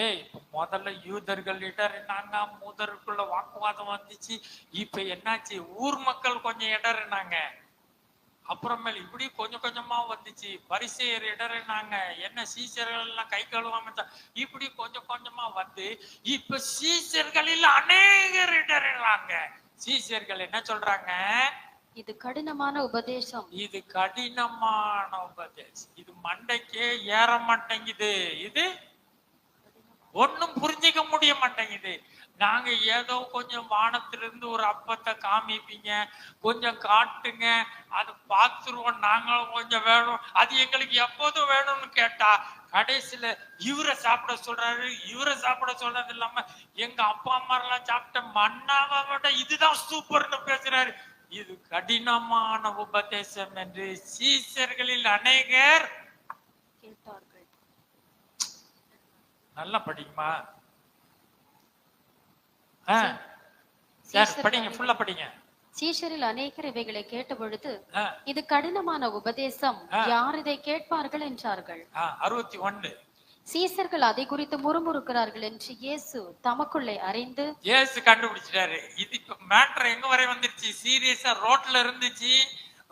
முதல்ல யூதர்கள் இடறினாங்க, மூதருக்குள்ள வாக்குவாதம் வந்துச்சு. இப்ப என்னாச்சு? ஊர் மக்கள் கொஞ்சம் இடறினாங்க. அப்புறமேல இப்படி கொஞ்சம் கொஞ்சமா வந்துச்சு. பரிசேயர் இடறினாங்க. என்ன சீஷர்கள் எல்லாம் கை கழுவாம இப்படி கொஞ்சம் கொஞ்சமா வந்து இப்ப சீஷர்களில் அநேகர் இடறாங்க. சீஷர்கள் என்ன சொல்றாங்க? இது கடினமான உபதேசம், இது கடினமான உபதேசம், இது மண்டைக்கே ஏற மாட்டேங்குது, இது ஒன்னும் புரிஞ்சிக்க முடிய மாட்டேங்குது. நாங்க ஏதோ கொஞ்சம் வானத்திலிருந்து ஒரு அப்பத்தை காமிப்பீங்க, கொஞ்சம் காட்டுங்க, அது பார்த்துருவோம், நாங்களும் கொஞ்சம் வேணும், அது எங்களுக்கு எப்போதும் வேணும்னு கேட்டா கடைசியில இவரை சாப்பிட சொல்றாரு. இவரை சாப்பிட சொல்றது இல்லாம எங்க அப்பா அம்மா எல்லாம் சாப்பிட்ட மன்னாவை விட இதுதான் சூப்பர்னு பேசுறாரு. இது கடினமான உபதேசம் என்று சீஷர்களில் அநேகர் கேட்டார்கள். நல்லா படிக்குமா? படிங்க, ஃபுல்லா படிங்க. சீஷரில் அநேகர் இவைகளை கேட்ட பொழுது, இது கடினமான உபதேசம், யார் இதை கேட்பார்கள் என்றார்கள். 61. சீஷர்கள் அதை குறித்து முறுமுறுக்கிறார்கள் என்று இயேசு தமக்குள்ளே அறிந்து, இயேசு கண்டுபிடிச்சிட்டாரு. இது இப்ப மேட்டர் எங்க வரை வந்துருச்சு? சீரியஸா ரோட்ல இருந்துச்சு.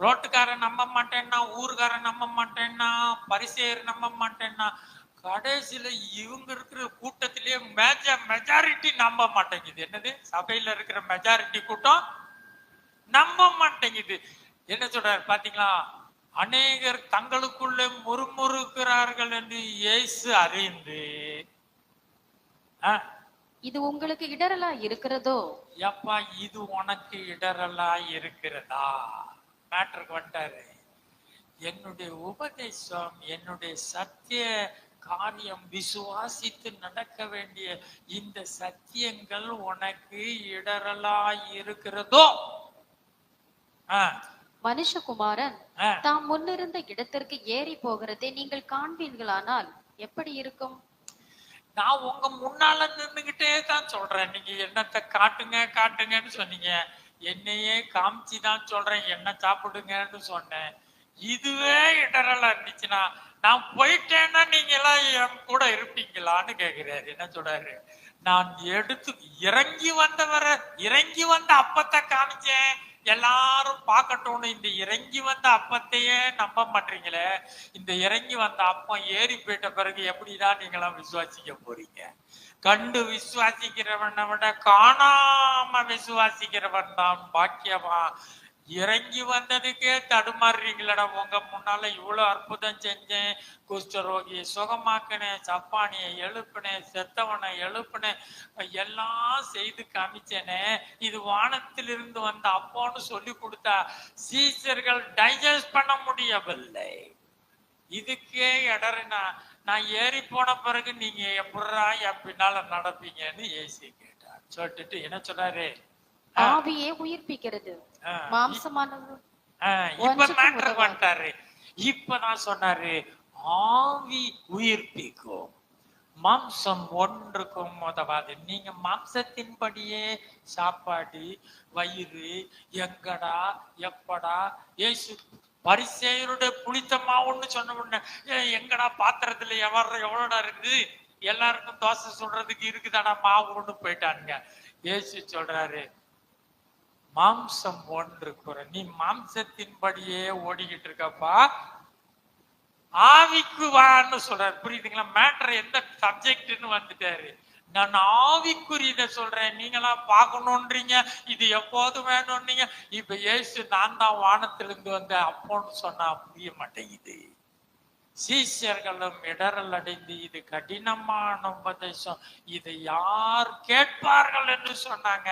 ரோட்டுக்காரன் நம்ப மாட்டேன்னா, ஊருக்காரன் நம்ப மாட்டேன்னா, பரிசேயர் நம்ப மாட்டேன்னா, கடைசியில இவங்க இருக்கிற கூட்டத்திலேயே மெஜாரிட்டி நம்ப மாட்டேங்குது. என்னது? சபையில இருக்கிற மெஜாரிட்டி கூட்டம் நம்ப மாட்டேங்குது. என்ன சொல்றாரு பாத்தீங்களா? அநேகர் தங்களுக்குள்ளே முறுமுறுக்கிறார்கள் என்று இயேசு அறிந்து, இது உங்களுக்கு இடரலா இருக்கிறதோ? எப்பா, இது உனக்கு இடரலா இருக்கிறதா? மேட்டருக்கு வந்துட்டாரு. என்னுடைய உபதேசம், என்னுடைய சத்திய காரியம், விசுவாசித்து நடக்க வேண்டிய இந்த சத்தியங்கள் உனக்கு இடரலாய் இருக்கிறதோ? மனுஷகுமாரன் தாம் முன்னிருந்த இடத்திற்கு ஏறி போகிறதை நீங்கள் காண்பீர்களானால் எப்படி இருக்கும்? நான் உங்க முன்னால நின்னுகிட்டே தான் சொல்றேன். நீங்க என்னத்தை காட்டுங்க காட்டுங்கன்னு சொன்னீங்க, என்னையே காமிச்சுதான் சொல்றேன், என்ன சாப்பிடுங்கன்னு சொன்னேன். இதுவே இடரலா இருந்துச்சுன்னா நான் போயிட்டேன்னா நீங்க எல்லாம் என் கூட இருப்பீங்களான்னு கேக்குறாரு. என்ன சொல்றாரு? நான் எடுத்து இறங்கி வந்த அப்பத்தை காமிச்சேன், எல்லாரும் பார்க்கட்டும்னு. இந்த இறங்கி வந்த அப்பத்தையே நம்ப மாட்டீங்களே. இந்த இறங்கி வந்த அப்பம் ஏறி போயிட்ட பிறகு எப்படிதான் நீங்களாம் விசுவாசிக்க போறீங்க? கண்டு விசுவாசிக்கிறவனை விட காணாம விசுவாசிக்கிறவன் தான் பாக்கியமா. இறங்கி வந்ததுக்கே தடுமாறுறீங்களடா. உங்க முன்னால இவ்வளவு அற்புதம் செஞ்சேன், குஷ்டரோகியை சுகமாக்கினேன், சப்பானியை எழுப்பினேன், செத்தவனை எழுப்பினேன், எல்லாம் செய்து காமிச்சேனே, இது வானத்திலிருந்து வந்த அப்போன்னு சொல்லி கொடுத்தா சீசர்கள் டைஜஸ்ட் பண்ண முடியவில்லை. இதுக்கே இடறினா நான் ஏறி போன பிறகு நீங்க எப்படா என் பின்னால நடப்பீங்கன்னு ஏசி கேட்டார். சொல்லிட்டு என்ன சொன்னாரு? ஆவியே உயிர்ப்பிக்கிறது, மாம்சமானது இப்ப மேட்டர் வந்துட்டாரு. இப்ப நான் சொன்னாரு, ஆவி உயிர்ப்பிக்கும், மாம்சம் ஒன்றுக்கும் உதவாது. நீங்க மாம்சத்தின்படியே சாப்பாடு, வயிறு, எங்கடா எப்படா ஏசு பரிசேயருடைய புளித்த மாவுன்னு சொன்ன உடனே எங்கடா பாத்திரத்துல எவ்வளோடா இருக்குது, எல்லாருக்கும் தோசை சொல்றதுக்கு இருக்குதாடா மாவுன்னு போயிட்டானுங்க. ஏசு சொல்றாரு, மாம்சம் ஒன்று குறை, நீ மாம்சத்தின்படியே ஓடிக்கிட்டு இருக்கப்பா, ஆவிக்கு வான்னு சொல்றாரு. புரியுதுங்களா? மேட்டர் எந்த சப்ஜெக்ட்னு வந்துட்டாரு. நான் ஆவிக்குரியத சொல்றேன், நீங்களாம் பார்க்கணும்ன்றீங்க, இது எப்போது வேணும்னீங்க. இப்ப ஏசு நான் தான் வானத்திலிருந்து வந்த அப்போன்னு சொன்னா புரிய மாட்டேங்குது. சீஷர்களும் இடரல் அடைந்து இது கடினமான உபதேசம், இதை யார் கேட்பார்கள் என்று சொன்னாங்க.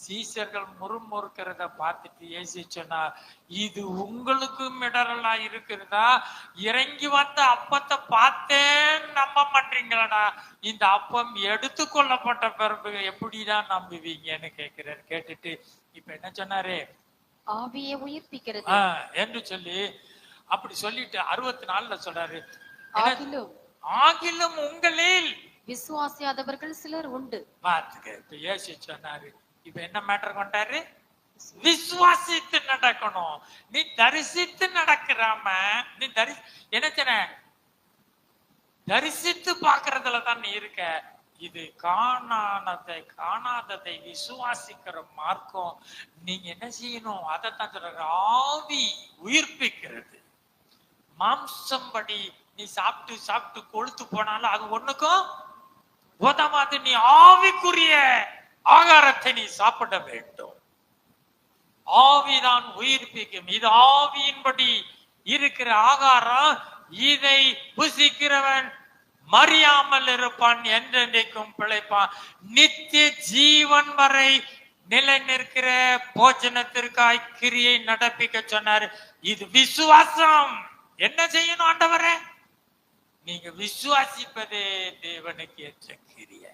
சீஷர்கள் முறுமுறுக்கிறத பார்த்துட்டு ஏசி சொன்னா, இது உங்களுக்கும் இடரலா இருக்கிறதா? இறங்கி வந்த அப்பத்தை பார்த்தேன் நம்ப மாட்டீங்களா? இந்த அப்பம் எடுத்துக்கொள்ளப்பட்ட பிறகு எப்படிதான் நம்புவீங்கன்னு கேட்கிறார். கேட்டுட்டு இப்ப என்ன சொன்னாரு? ஆவியை உயிர்ப்பிக்கிறது என்று சொல்லி அப்படி சொல்லிட்டு 64ல சொல்றாரு, ஆகிலும் உங்களில் விசுவாசியாதவர்கள் சிலர் உண்டு. பார்த்துக்க. இப்ப ஏசி சொன்னாரு, இப்ப என்ன மேட்டர் கொண்டாரு? விசுவாசித்து நடக்கணும். நீ தரிசித்து நடக்கிறாம நீ என்ன சொன்ன? தரிசித்து பாக்குறதுலதான் நீ இருக்க. இது காணாததை விசுவாசிக்கிற மார்க்கம். நீங்க என்ன செய்யணும்? அதைத்தான் சொல்ற, ஆவி உயிர்ப்பிக்கிறது. மாம்சம் படி நீ சாப்பிட்டு சாப்பிட்டு கொழுத்து போனாலும் அது ஒண்ணுக்கும் உதவாது. நீ ஆவிக்குரிய ஆகாரத்தை நீ சாப்பிட வேண்டும். ஆவிதான் உயிர்ப்பிக்கும். இது ஆவியின்படி இருக்கிற ஆகாரம். இதை புசிக்கிறவன் மறியாமல் இருப்பான், என்றென்றைக்கும் பிழைப்பான், நித்திய ஜீவன் வரை நிலை நிற்கிற போஜனத்திற்காய் கிரியை நடப்பிக்க சொன்னார். இது விசுவாசம். என்ன செய்யணும் ஆண்டவரே? நீங்க விசுவாசிப்பதே தேவனுக்கு ஏற்ற கிரியை.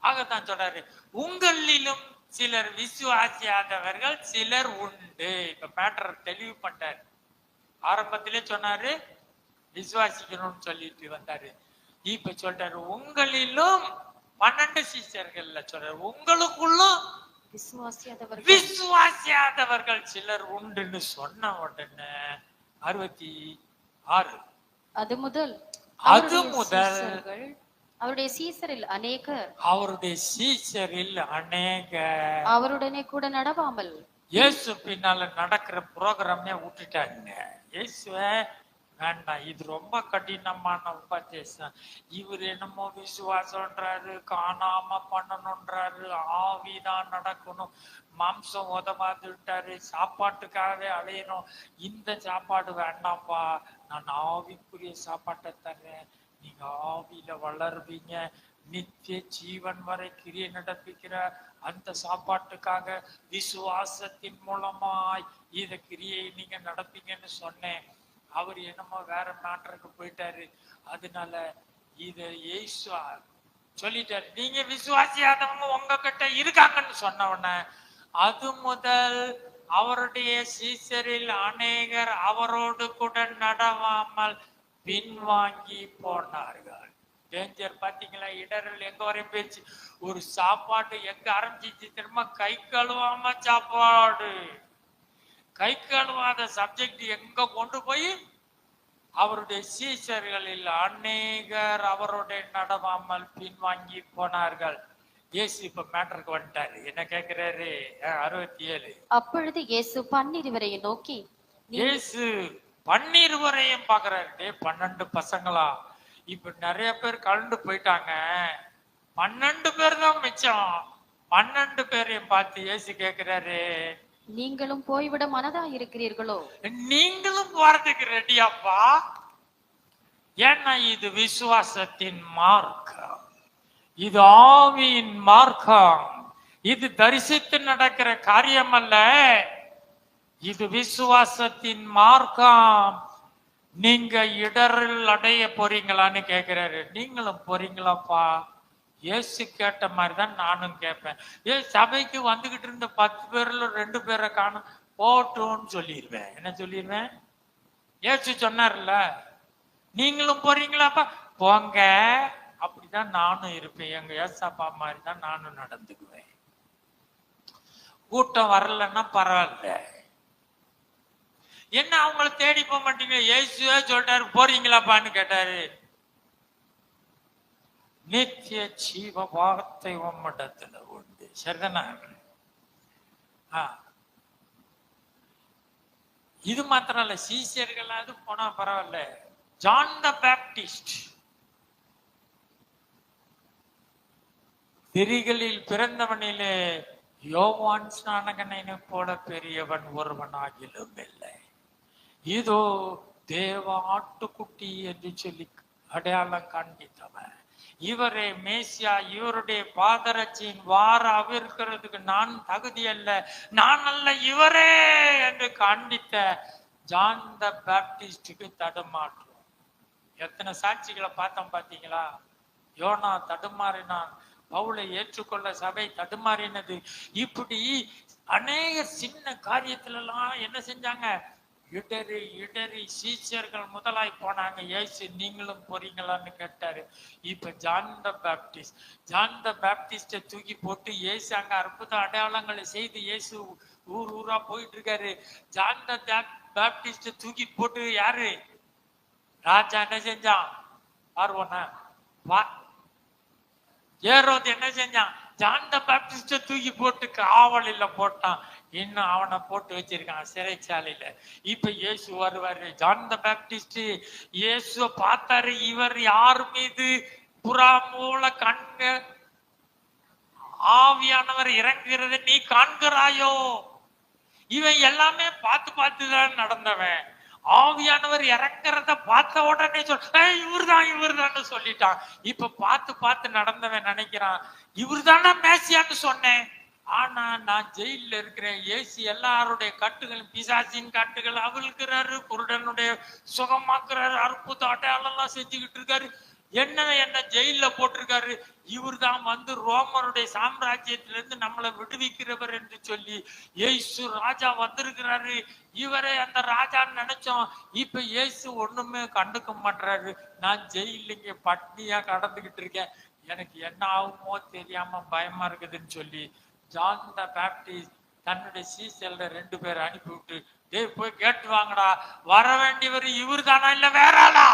ஆகத்தான் சொல்றாரு, உங்களிலும் சிலர் விசுவாசியாதவர்கள் சிலர் உண்டு. இப்ப மேட்டர் தெளிவு பண்ணாரு. ஆரம்பத்திலே சொன்னாரு விசுவாசிக்கணும்னு சொல்லிட்டு வந்தாரு. இப்ப சொல்றாரு, உங்களிலும் 12 சீஷர்கள்ல சொல்றாரு, உங்களுக்குள்ளும் விசுவாசியாதவர்கள் சிலர் உண்டுன்னு சொன்ன உடனே 66 அது முதல் அவருடைய சீசரில் அநேகர் அவருடனே கூட நடவாமல் இயேசு பின்னால நடக்கிற புரோகிராமே விட்டுட்டாங்க. இயேசுவே வேண்டாம், இது ரொம்ப கடினமான உபதேசம். இவர் என்னமோ விசுவாசம்ன்றாரு, காணாம பண்ணணும்ன்றாரு, ஆவிதான் நடக்கணும், மாம்சம் உதவாதுட்டாரு, சாப்பாட்டுக்காகவே அலையணும். இந்த சாப்பாடு வேண்டாம்ப்பா, நான் ஆவிக்குரிய சாப்பாட்டை தர்றேன், நீங்க ஆவியில வளருவீங்க, நித்திய ஜீவன் வரை கிரியை நடப்பிக்கிற அந்த சாப்பாட்டுக்காக விசுவாசத்தின் மூலமாய் இத கிரியை நீங்க நடப்பீங்கன்னு சொன்னேன். அவர் என்னமோ வேற மேட்டருக்கு போயிட்டாரு. அதனால இத இயேசு சொல்லிட்டாரு. நீங்க விசுவாசியாதவங்க உங்ககிட்ட இருக்காங்கன்னு சொன்ன உடனே அது முதல் அவருடைய சீசரில் அநேகர் அவரோடு கூட நடவாமல் பின்வாங்கி போனார்கள். டேஞ்சர் பாத்தீங்களா? இடர்கள் எங்க வரையும் போயிடுச்சு. ஒரு சாப்பாடு எங்க ஆரம்பிச்சிச்சு தெரியுமா? கை கழுவாம சாப்பாடு. கை கழுவாத சப்ஜெக்ட் எங்க கொண்டு போய் அவருடைய சீஷர்களில் அநேகர் அவருடைய நடவாமல் பின்வாங்கி போனார்கள். இயேசு இப்ப மேட்டருக்கு வந்துட்டாரு. என்ன கேக்குறாரு? 67. அப்பொழுது இயேசு 12 நோக்கி, இயேசு 12 பாக்குறாரு. 12 பசங்களா? இப்ப நிறைய பேர் கலந்து போயிட்டாங்க. 12 பேர் தான் மிச்சம். 12 பேரையும் பார்த்து இயேசு கேக்குறாரு, நீங்களும் போய்விட மனதா இருக்கிறீர்களோ? நீங்களும் போறதுக்கு ரெடியாப்பா? ஏன்னா இது விசுவாசத்தின் மார்க்கம், இது ஆவியின் மார்க்கம், இது தரிசித்து நடக்கிற காரியம் அல்ல, இது விசுவாசத்தின் மார்க்கம். நீங்க இடரில் அடைய போறீங்களான்னு கேக்குறாரு. நீங்களும் போறீங்களாப்பா? இயேசு கேட்ட மாதிரிதான் நானும் கேட்பேன். சபைக்கு வந்துகிட்டு இருந்த 10 பேர்ல 2 பேரை காணும், போட்டோன்னு சொல்லிடுவேன். என்ன சொல்லிடுவேன்? இயேசு சொன்னார்ல, நீங்களும் போறீங்களாப்பா? போங்க. அப்படிதான் நானும் இருப்பேன். எங்க ஏசாப்பா மாதிரி தான் நானும் நடந்துக்குவேன். கூட்டம் வரலன்னா பரவாயில்ல. என்ன அவங்கள தேடி போக மாட்டீங்க? இயேசுவே சொல்லிட்டாரு, போறீங்களாப்பான்னு கேட்டாரு. நித்திய ஜீவ வார்த்தை உம்மிடத்துல உண்டு. சரிதானா? இது மாத்திரம் இல்ல, சீஷர்களாவது போனா பரவாயில்ல. ஜான் த பேப்டிஸ்ட் திரிகளில் பிறந்தவனிலே யோவான் ஸ்நானகனை போல பெரியவன் ஒருவனாகிலும் இல்லை. இதோ தேவ ஆட்டுக்குட்டி என்று சொல்லி அடையாளம் காண்பித்தவன் இவரே மேசியா. இவருடைய பாதரட்சியின் வார அவிர்க்கிறதுக்கு நான் தகுதி அல்ல, நான் அல்ல இவரே என்று காண்பித்த ஜான் த பேப்டிஸ்டுக்கு தடுமாற்றம். எத்தனை சாட்சிகளை பார்த்தோம் பாத்தீங்களா? யோனா தடுமாறினான், பவுலை ஏற்றுக்கொள்ள சபை தடுமாறினது. இப்படி அநேக சின்ன காரியத்துல எல்லாம் என்ன செஞ்சாங்க? இடறி இடறி சீஷர்கள் முதலாய் போனாங்க. இயேசு நீங்களும் போறீங்களான்னு கேட்டாரு. இப்ப ஜான் த பேப்டிஸ்ட தூக்கி போட்டு இயேசு அங்க அற்புத அடையாளங்களை செய்து இயேசு ஊர் ஊரா போயிட்டு இருக்காரு. ஜான் த பேப்டிஸ்ட தூக்கி போட்டு யாரு? ராஜா என்ன செஞ்சான்? பார்வோனா ஏரோது என்ன செஞ்சான்? ஜான் த பேப்டிஸ்ட தூக்கி போட்டு காவலில போட்டான். இன்னும் அவனை போட்டு வச்சிருக்கான் சிறைச்சாலையில. இப்ப இயேசு வருவாரு. ஜான் த பேப்டிஸ்ட் இயேசுவ பார்த்தாரு. இவர் யார் மீது புறா மூல கண்ணு ஆவியானவர் இறங்குகிறது நீ காண்கிறாயோ? இவன் எல்லாமே பார்த்து பார்த்துதான் நடந்தவன். ஆவியானவர் இறங்குறத பார்த்த உடனே இவர்தான் சொல்லிட்டான். இப்ப பார்த்து பார்த்து நடந்தவன் நினைக்கிறான் இவர்தானா மேசியான்னு சொன்னேன். ஆனா நான் ஜெயில இருக்கிறேன். இயேசு எல்லாருடைய கட்டுகள், பிசாசின் கட்டுகள் அவிழ்க்கிறாரு, குருடனுடைய சுகமாக்குறாரு, அற்புத அடையாளம் எல்லாம் செஞ்சுக்கிட்டு இருக்காரு. என்ன ஜெயில போட்டிருக்காரு. இவர் தான் வந்து ரோமருடைய சாம்ராஜ்யத்திலிருந்து நம்மளை விடுவிக்கிறவர் என்று சொல்லி இயேசு ராஜா வந்திருக்கிறாரு. இவரை அந்த ராஜான்னு நினைச்சோம். இப்ப இயேசு ஒண்ணுமே கண்டுக்க மாட்டாரு. நான் ஜெயில இங்க பட்னியா கடந்துகிட்டு இருக்கேன், எனக்கு என்ன ஆகுமோ தெரியாம பயமா இருக்குதுன்னு சொல்லி ஜான் த பேப்டிஸ்ட் தன்னுடைய சீசல்ல 2 பேரை அனுப்பி விட்டு, டேய் போய் கேட்டு வாங்கடா, வர வேண்டியவர் இவர் தானா இல்ல வேற ஆளா?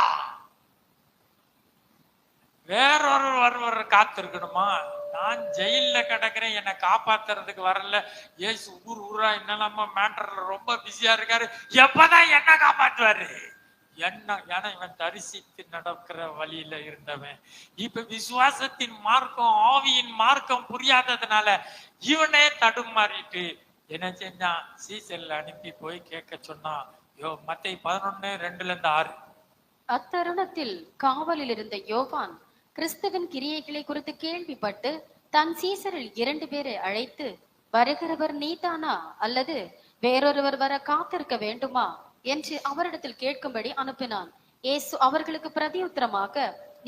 வேறொரு காத்திருக்கணுமா? நான் ஜெயில கிடக்குறேன், என்னை காப்பாத்துறதுக்கு வரல. ஏசு ஊர் ஊரா என்னெல்லாம மேட்டர்ல ரொம்ப பிஸியா இருக்காரு. எப்பதான் என்ன காப்பாற்றுவாரு? ஏன்னா இவன் தரிசித்து நடக்கிற வழியில இருந்தவன். இப்ப விசுவாசத்தின் மார்க்கம், ஆவியின் மார்க்கம் புரியாததுனால இவனே தடுமாறிட்டு என்ன செஞ்சான்? சீசல்ல அனுப்பி போய் கேட்க சொன்னான். மத்தேயு 11:2-6. அத்தருணத்தில் காவலில் இருந்த யோவான் கிறிஸ்துவின் கிரியைகளை குறித்து கேள்விப்பட்டு தன் சீசரில் 2 பேரை அழைத்து, வருகிறவர் நீதானா அல்லது வேறொருவர் வர காத்திருக்க வேண்டுமா என்று அவரிடத்தில் கேட்கும்படி அனுப்பினான். இயேசு அவர்களுக்கு பிரதியுத்தரமாக,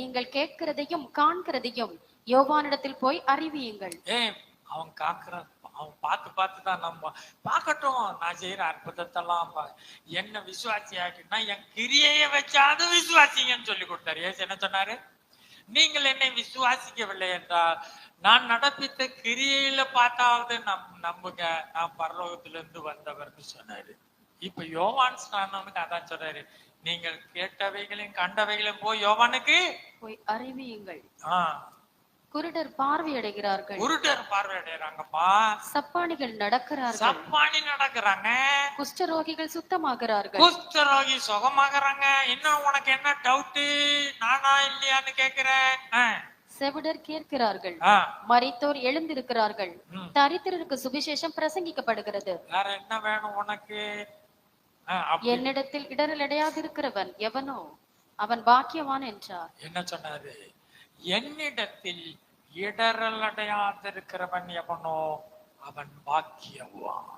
நீங்கள் கேட்கிறதையும் காண்கிறதையும் யோவானிடத்தில் போய் அறிவியுங்கள். அவன் அவன் பார்த்து தான் நம்ம பார்க்கட்டும். நான் செய்யற அற்புதத்தெல்லாம் என்ன விசுவாசி ஆக்கினா என் கிரியையை வச்சாது விசுவாசிங்கன்னு சொல்லி கொடுத்தாரு. ஏசு என்ன சொன்னாரு? நீங்கள் என்னை விசுவாசிக்கவில்லை என்றால் நான் நடப்பித்த கிரியையில பார்த்தாவது நம்புங்க, நான் பரலோகத்திலிருந்து வந்தவர்னு சொன்னாரு. இப்ப யோவான் ஸ்நானனுக்கு அதான் சொல்றாரு, நீங்கள் கேட்டவைகளையும் கண்டவைகளையும் போய் யோவானுக்கு போய் அறிவியுங்கள். குருடர் பார்வையடைகிறார்கள். குருடர் பார்வையடைறாங்கப்பா. சப்பானிகள் நடக்கிறார்கள். சப்பானி நடக்கிறாங்க. குஷ்டரோகிகள் சுத்தமாகிறார்கள். குஷ்டரோகி சுகமாகறாங்க. இன்னும் உனக்கு என்ன டவுட்? நானா இல்லையான்னு கேக்குறேன். செவிடர் கேட்கிறார்கள். மரித்தோர் எழுந்திருக்கிறார்கள். தரித்திரருக்கு சுவிசேஷம் பிரசங்கிக்கப்படுகிறது. வேற என்ன வேணும் உனக்கு? என்னிடத்தில் இடரல் அடையாதிருக்கிறவன் எவனோ அவன் பாக்கியவான் என்றார். என்ன சொன்னாரு? என்னிடத்தில் இடரல் அடையாதிருக்கிறவன் எவனோ அவன் பாக்கியவான்.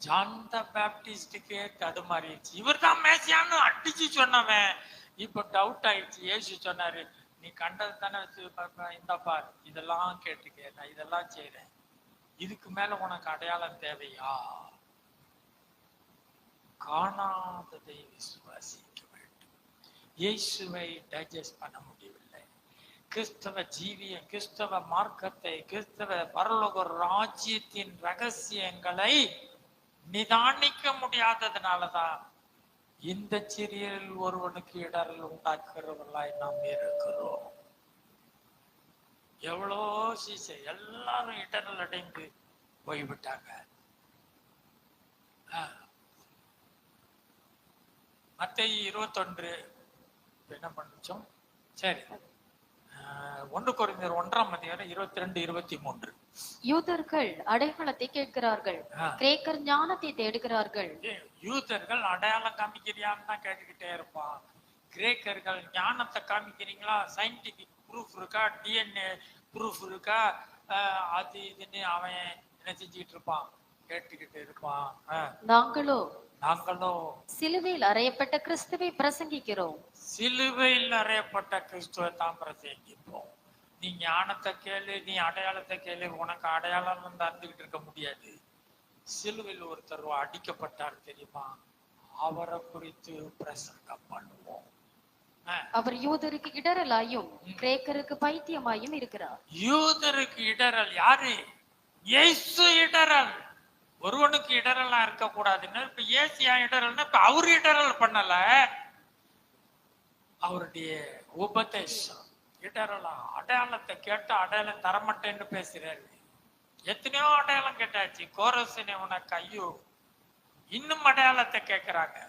ஜான் த பேப்டிஸ்டுக்கு தடுமாறிடுச்சு. இவர் தான் மேசியான்னு அடிச்சு சொன்னவன் இப்ப டவுட் ஆயிடுச்சு. ஏசு சொன்னாரு, நீ கண்டது தானே, இந்த பார், இதெல்லாம் கேட்டுக்க, நான் இதெல்லாம் செய்றேன், இதுக்கு மேல உனக்கு அடையாளம் தேவையா? காணாததை விசுவாசிக்க வேண்டும். இயேசுவை டைஜஸ்ட் பண்ண முடியவில்லை. கிறிஸ்தவ ஜீவியம், கிறிஸ்தவ மார்க்கத்தை, கிறிஸ்தவ பரலோக ராஜ்யத்தின் ரகசியங்களை நிதானிக்க முடியாததுனாலதான் இந்த சிறியல் ஒருவனுக்கு இடரல் உண்டாக்குறவர்களாய் நாம் இருக்கிறோம். எவ்வளோ எல்லாரும் இடரல் அடைந்து போய்விட்டாங்க. மத்தேயு 21 என்ன பண்ணிச்சோம்? சரி, 1 கொரிந்தியர் 1:22-23. யூதர்கள் அடையாளத்தை கேட்கிறார்கள், கிரேக்கர் ஞானத்தை தேடுகிறார்கள். யூதர்கள் அடையாளம் காமிக்கிறியான்னு தான் கேட்டுக்கிட்டே இருப்பான். கிரேக்கர்கள் ஞானத்தை காமிக்கிறீங்களா? சயின்டிபிக் ப்ரூஃப் இருக்கா? டிஎன்ஏ ப்ரூஃப் இருக்கா? அது இதுன்னு அவன் என்ன செஞ்சுக்கிட்டு இருப்பான், கேட்டுக்கிட்டு இருப்பான். நாங்களோ சிலுவையில் அறையப்பட்ட கிறிஸ்துவை பிரசங்கிக்கிறோம். சிலுவையில் அறையப்பட்ட கிறிஸ்துவை தான் பிரசங்கிப்போம். நீ ஞானத்தை கேளு, நீ அடையாளத்தை கேளு, உனக்கு அடையாளம் வந்து அறிந்துகிட்டு இருக்க முடியாது. சிலுவையில் ஒருத்தர் அடிக்கப்பட்டார் தெரியுமா? அவரை குறித்து பிரசங்கம் பண்ணுவோம். அவர் யூதருக்கு இடரலாயும் கிரேக்கருக்கு பைத்தியமாயும் இருக்கிறார். யூதருக்கு இடரல் யாரு? இயேசு இடரல். ஒருவனுக்கு இடரெல்லாம் இருக்க கூடாதுன்னு இப்ப ஏசியா இடரல்னா இப்ப அவரு இடரல் பண்ணல, அவருடைய உபதேசம் இடரலா. அடையாளத்தை கேட்டு அடையாளம் தரமாட்டேன்னு பேசுறாரு. எத்தனையோ அடையாளம் கேட்டாச்சு. கோரசினை உனக்கு ஐயோ, இன்னும் அடையாளத்தை கேட்கிறாங்க.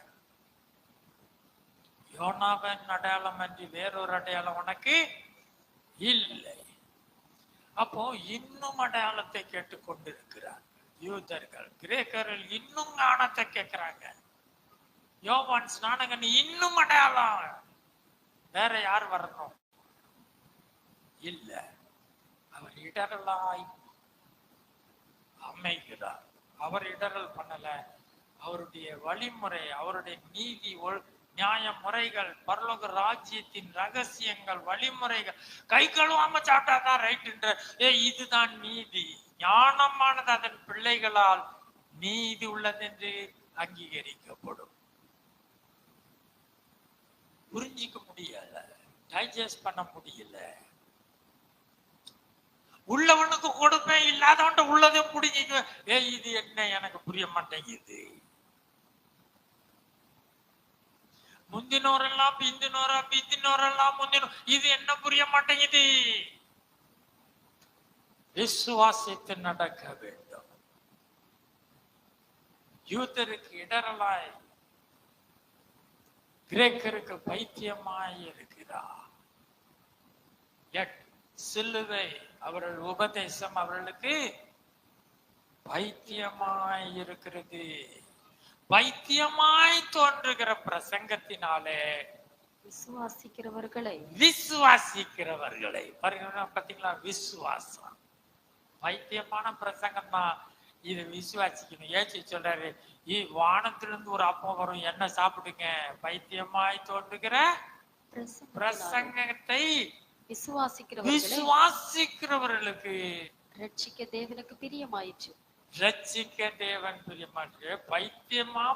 யோனாவின் அடையாளம் அன்றி வேறொரு அடையாளம் உனக்கு இல்லை. அப்போ இன்னும் அடையாளத்தை கேட்டுக்கொண்டிருக்கிறார் யூதர்கள். கிரேக்கர்கள் இன்னும் ஞானத்தை கேட்கிறாங்க. யோவான் ஸ்நானகன் இன்னும் அடையாளம். வேற யார் வரணும்? இல்ல, அவர் இடரலாய் அமைகிறார். அவர் இடரல் பண்ணல. அவருடைய வழிமுறை, அவருடைய நீதி, நியாய முறைகள், பரலோக ராஜ்யத்தின் ரகசியங்கள், வழிமுறைகள் கை கழுவாம சாப்பிட்டாதான் ரைட். இதுதான் நீதி. ஞானமானது அதன் பிள்ளைகளால் நீதி உள்ளது என்று அங்கீகரிக்கப்படும். புரிஞ்சிக்க முடியல, டைஜஸ்ட் பண்ண முடியல. உள்ளவனுக்கு கொடுப்பேன், இல்லாதவன்ட்ட உள்ளதை புடிஞ்சிக்க. இது என்ன எனக்கு புரிய மாட்டேங்குது. முந்தினோரெல்லாம் பிந்தினோரா, பிந்தினோரெல்லாம் முந்தினோ, இது என்ன புரிய மாட்டேங்குது. விசுவாசித்து நடக்க வேண்டும். யூதருக்கு இடரலாய், கிரேக்கருக்கு பைத்தியமாய் இருக்கிறார். சிலுவை அவர்கள் உபதேசம் அவர்களுக்கு பைத்தியமாய் இருக்கிறது. பைத்தியமாய் தோன்றுகிற பிரசங்கத்தினாலே விசுவாசிக்கிறவர்களை விசுவாசிக்கிறவர்களை பாருங்க, பாத்தீங்களா? விசுவாசம் பைத்தியமான பிரசங்கம் தான். இது விசுவாசிக்கணும். ஏச்சு சொல்றாரு, வானத்திலிருந்து ஒரு அப்பம் வரும், என்ன சாப்பிடுங்க. பைத்தியமாய் தோன்றுகிற பிரசங்கத்தை விசுவாசிக்கிறவர்களுக்கு ரட்சிக்க தேவனுக்கு பிரியமாயிற்று. ரட்சிக்க தேவன் பிரியமாற்று. பைத்தியமா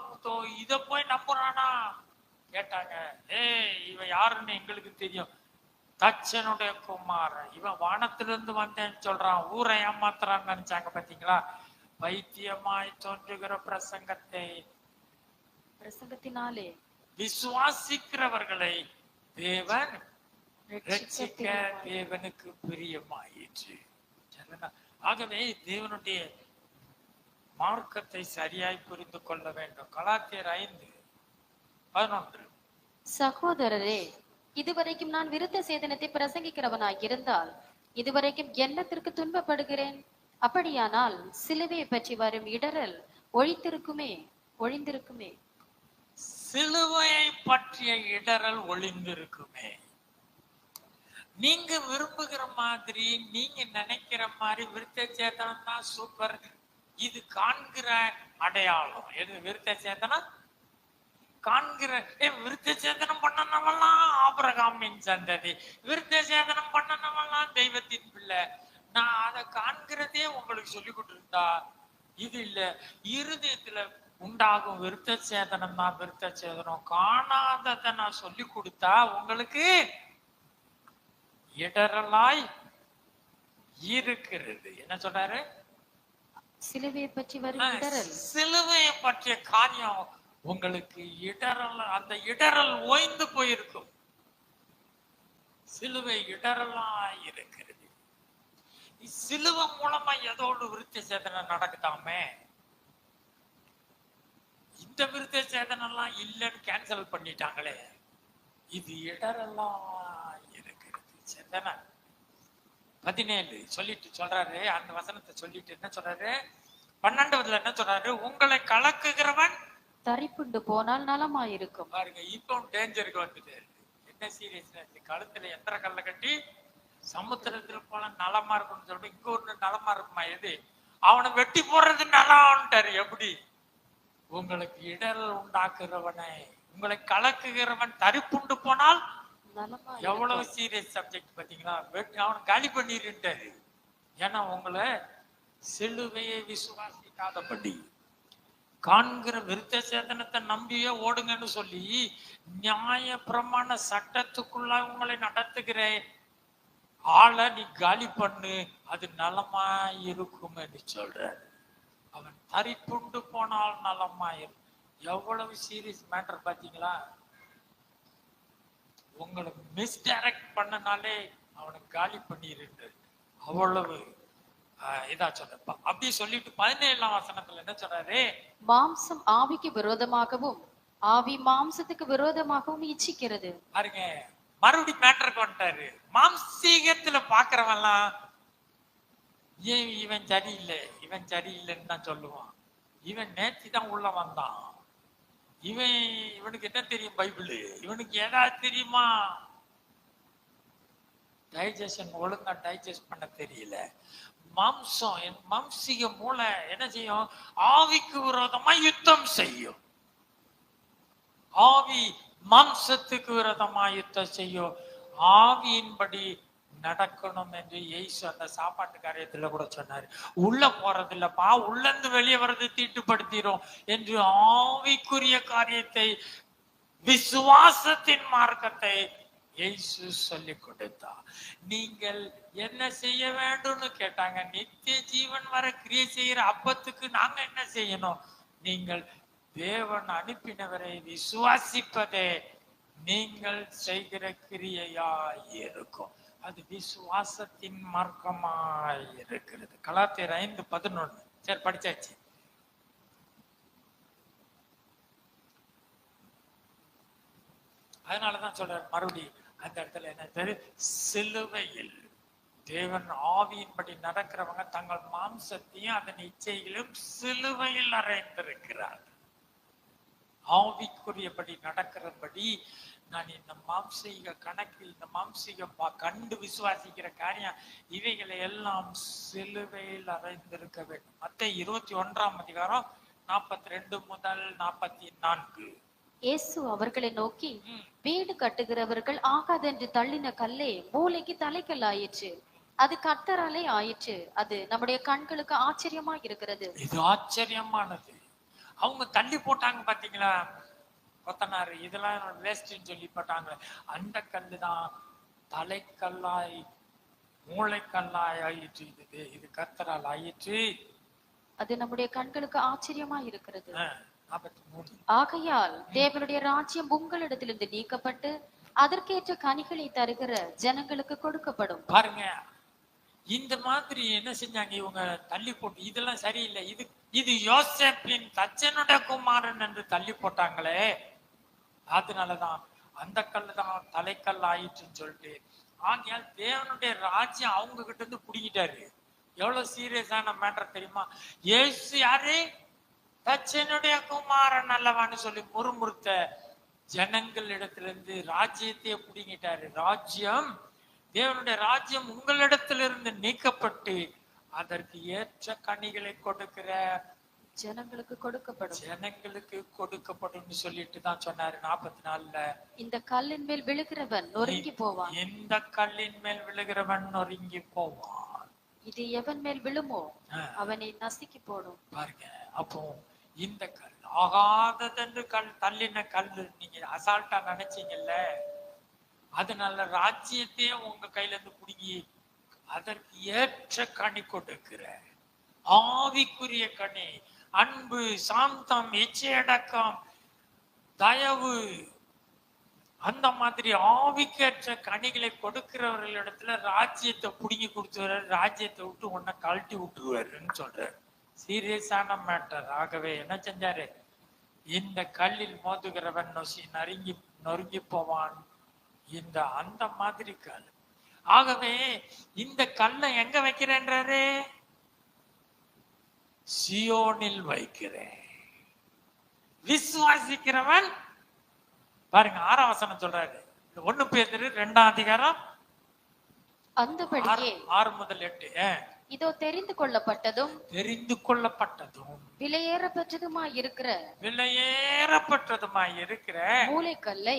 இத போய் நம்புறானா கேட்டாங்க. இவன் யாருன்னு எங்களுக்கு தெரியும், தச்சனுடைய குமாரன், இவன் வானத்திலிருந்து வந்தேன்னு சொல்றான், ஊரை ஏமாத்துறான்னு நினைச்சாங்க. பாத்தீங்களா? பைத்தியமாய் தோன்றுகிற பிரசங்கத்தினாலே விசுவாசிக்கிறவர்களை தேவன் ரட்சிக்க தேவனுக்கு பிரியமாயிற்று. ஆகவே தேவனுடைய மார்க்கத்தை சரியாய் புரிந்து கொள்ள வேண்டும். கலாத்தியர் 5:11. சகோதரரே, இதுவரைக்கும் நான் விருத்த சேதனத்தை பிரசங்கிக்கிறவனாய் இருந்தால் இதுவரைக்கும் என்னத்திற்கு துன்பப்படுகிறேன்? அப்படியானால் சிலுவையை பற்றி வரும் இடரல் ஒழிந்திருக்குமே. சிலுவையை பற்றிய இடரல் ஒளிந்திருக்குமே. நீங்க விரும்புகிற மாதிரி, நீங்க நினைக்கிற மாதிரி விருத்த சேதனம் தான் சூப்பர். இது காண்கிற அடையாளம். எது விருத்த சேதனம்? காண்கிற. விருத்த சேதனம் பண்ணனவெல்லாம் ஆபிரகாமின் சந்ததி, விருத்த சேதனம் பண்ணனவெல்லாம் தெய்வத்தின் பிள்ளை. நான் அதை காண்கிறதே உங்களுக்கு சொல்லி கொடுத்திருந்தா, இது இல்ல. இருதயத்துல உண்டாகும் விருத்த சேதனம் தான் விருத்த சேதனம். காணாததை நான் சொல்லி கொடுத்தா உங்களுக்கு இடரலாய் இருக்கிறது. என்ன சொல்றாரு? சிலுவையை பற்றி வரும் இடரல். சிலுவையை பற்றிய காரியம் உங்களுக்கு இடரல், அந்த இடரல் ஓய்ந்து போயிருக்கும். சிலுவை இடரலாய் இருக்கிறது. சிலுவை மூலமா ஏதோடு விருத்த சேதனம் நடக்குதாமே. இந்த விருத்த சேதனம் எல்லாம் இல்லைன்னு கேன்சல் பண்ணிட்டாங்களே. இது இடரெல்லாம் இருக்கிறது. சேதன 17 சொல்லிட்டு சொல்றாரு, அந்த வசனத்தை சொல்லிட்டு என்ன சொல்றாரு? 12 என்ன சொல்றாரு? உங்களை கலக்குகிறவன் தரிப்புண்டு போனால் நலமாயிருக்கும். பாருங்க, இப்போ டேஞ்சருக்கு வந்துட்டு என்ன சீரியஸ்னஸ். கழுத்துல எத்தனை கல்ல கட்டி சமுத்திரத்துல போல நலமா இருக்கும்னு சொல்லிட்டு இங்க ஒண்ணு நலமா இருக்குமா? எது? அவனை வெட்டி போடுறது நலம்ட்டாரு. எப்படி? உங்களுக்கு இடர் உண்டாக்குறவனை, உங்களை கலக்குகிறவன் தரிப்புண்டு போனால் எவ்வளவு சீரியஸ் சப்ஜெக்ட் பாத்தீங்களா? அவனை காலி பண்ணிருட்டாரு. ஏன்னா உங்களை சிலுவையை விசுவாசிக்காதபடி, காண்கிற விருத்த சேதனத்தை நம்பியே ஓடுங்கன்னு சொல்லி நியாய பிரமாண சட்டத்துக்குள்ள உங்களை நடத்துகிறேன். ஆளை நீ காலி பண்ணு, அது நலமா இருக்கும் என்று சொல்ற. அவன் தரிப்புண்டு போனால் நலமாயிரும். எவ்வளவு சீரியஸ் மேட்டர் பாத்தீங்களா? உங்களை மிஸ்டைரக்ட் பண்ணனாலே அவனை காலி பண்ணிரு. அவ்வளவு இதா சொன்னப்பா. அப்படி சொல்லிட்டு 17ஆம் வசனத்துல என்ன சொல்றாரு? மாம்சம் ஆவிக்கு விரோதமாகவும் ஆவி மாம்சத்துக்கு விரோதமாகவும் இச்சிக்கிறது. பாருங்க, மறுபடி மேட்டருக்கு வந்துட்டாரு. மாம்சீகத்துல பாக்குறவெல்லாம் ஏன் இவன் சரியில்லை, இவன் சரியில்லைன்னு தான் சொல்லுவான். இவன் நேற்று தான் உள்ள வந்தான், இவனுக்கு என்ன தெரியும் பைபிள், இவனுக்கு ஏதாவது தெரியுமா? டைஜஷன் ஒழுங்கா டைஜஸ்ட் பண்ண தெரியல. மாம்சம், என் மாம்சீக மூளை என்ன செய்யும்? ஆவிக்கு விரோதமா யுத்தம் செய்யும். ஆவி மாம்சத்துக்கு விரோதமா யுத்தம் செய்யும். ஆவியின்படி நடக்கணும் என்று இயேசு அந்த சாப்பாட்டு காரியத்துல கூட சொன்னாரு. உள்ள போறது இல்லப்பா, உள்ள இருந்து வெளியே வர்றது தீட்டுப்படுத்திடும் என்று ஆவிக்குரிய காரியத்தை, விசுவாசத்தின் மார்க்கத்தை இயேசு சொல்லி கொடுத்தா. நீங்கள் என்ன செய்ய வேண்டும்னு கேட்டாங்க. நித்திய ஜீவன் வர கிரியை செய்யற அப்பத்துக்கு நாங்க என்ன செய்யணும்? நீங்கள் தேவன் அனுப்பினவரை விசுவாசிப்பதே நீங்கள் செய்கிற கிரியையாய் இருக்கும். அது விசுவாசத்தின் மார்க்கமாய் இருக்கிறது. கலாத்தியர் 5:11. சரி, படிச்சாச்சு. அதனாலதான் சொல்றாரு மறுபடியும் அந்த இடத்துல என்ன தெரியும்? சிலுவையில் தேவன் ஆவியின்படி நடக்கிறவங்க தங்கள் மாம்சத்தையும் அதன் இச்சைகளையும் சிலுவையில் அறைந்திருக்கிறார். ஆவிக்குரியபடி நடக்கிறபடி நான் இந்த மாம்சீக கணக்கில் இந்த மாம்சீக கண்டு விசுவாசிக்கிற காரியம் இவைகளை எல்லாம் சிலுவையில் அறைந்திருக்க வேண்டும். மத்தேயு 21 42 முதல் 44. இயேசு அவர்களை நோக்கி, வீடு கட்டுகிறவர்கள் ஆகாதென்று தள்ளின கல்லே மூலைக்கு தலைக்கல் ஆயிற்று. அது கர்த்தராலே ஆயிற்று. அது நம்முடைய கண்களுக்கு ஆச்சரியமா இருக்கிறது. இது ஆச்சரியமானது. அவங்க தள்ளி போட்டாங்க பாத்தீங்களா, கொத்தனாரு இதெல்லாம் வேஸ்ட்ன்னு சொல்லி போட்டாங்க. அந்த கல்லுதான் தலைக்கல்லாய் மூளைக்கல்லாய் ஆயிற்று. இது கர்த்தரால் ஆயிற்று. அது நம்முடைய கண்களுக்கு ஆச்சரியமா இருக்கிறது. 43. ஆகையால் தேவனுடைய ராஜ்யம் உங்களிடத்திலிருந்து நீக்கப்பட்டு அதற்கேற்ற கனிகளை தருகிற ஜனங்களுக்கு கொடுக்கப்படும். பாருங்க, இந்த மாதிரி என்ன செஞ்சாங்க இவங்க, தள்ளி போட்டு இதெல்லாம் சரியில்லை, இது யோசேப்பின் தச்சனுடைய குமாரன் என்று தள்ளி போட்டாங்களே, அதனாலதான் அந்த கல்லு தான் தலைக்கல் ஆயிற்றுன்னு சொல்லிட்டு. ஆகையால் தேவனுடைய ராஜ்யம் அவங்க கிட்ட இருந்து புடிங்கிட்டாரு. எவ்வளவு சீரியஸான மேட்டர் தெரியுமா? இயேசு யாரு? தச்சனுடைய குமாரன் அல்லவான்னு சொல்லி முறுமுறுத்த ஜனங்களிடத்திலிருந்து ராஜ்யத்தையே புடிங்கிட்டாரு. ராஜ்யம், தேவனுடைய ராஜ்யம் உங்களிடத்திலிருந்து நீக்கப்பட்டு அதற்கு ஏற்ற கனிகளை கொடுக்கிற ஜனங்களுக்கு கொடுக்கப்படும். ஜனங்களுக்கு கொடுக்கப்படும் சொல்லிட்டு தான் சொன்னாரு 44. இந்த கல்லின் மேல் விழுகிறவன் நொறுங்கி போவான். இந்த கல்லின் மேல் விழுகிறவன் நொறுங்கி போவான். இது எவன் மேல் விழுமோ அவனை நசுக்கி போடும். பாருங்க, அப்போ இந்த கல் ஆகாததென்று தள்ளின கல்லு நீங்க அசால்ட்டா நினைச்சீங்கல்ல, அதனால ராஜ்யத்தையே உங்க கையில இருந்து புடுங்கி அதற்கு ஏற்ற கனி கொடுக்கிற ஆவிக்குரிய கனி, அன்பு, சாந்தம், இச்சையடக்கம், தயவு, அந்த மாதிரி ஆவிக்கேற்ற கனிகளை கொடுக்கிறவர்களிடத்துல ராஜ்யத்தை புடுங்கி கொடுத்துவாரு. ராஜ்யத்தை விட்டு உன்னை கழட்டி விட்டுருவாருன்னு சொல்றாரு. சீரியஸான மேட்டர். ஆகவே என்ன செஞ்சாரு? இந்த கல்லில் மோதுகிறவன் நொறுங்கி போவான். அந்த மாதிரி கல். ஆகவே இந்த கல்லை எங்க வைக்கிறேன்றாரு? சியோனில் வைக்கிறேன். விசுவாசிக்கிறவன் பாருங்க 6ஆம் வசனம் சொல்றாரு. 1 பேதுரு 2 அந்தபடியே 6 முதல் 8. இதோ தெரிந்து கொள்ளப்பட்டதும் விலையேறப்பட்டதுமாய் இருக்கிற மூளைக்கல்லை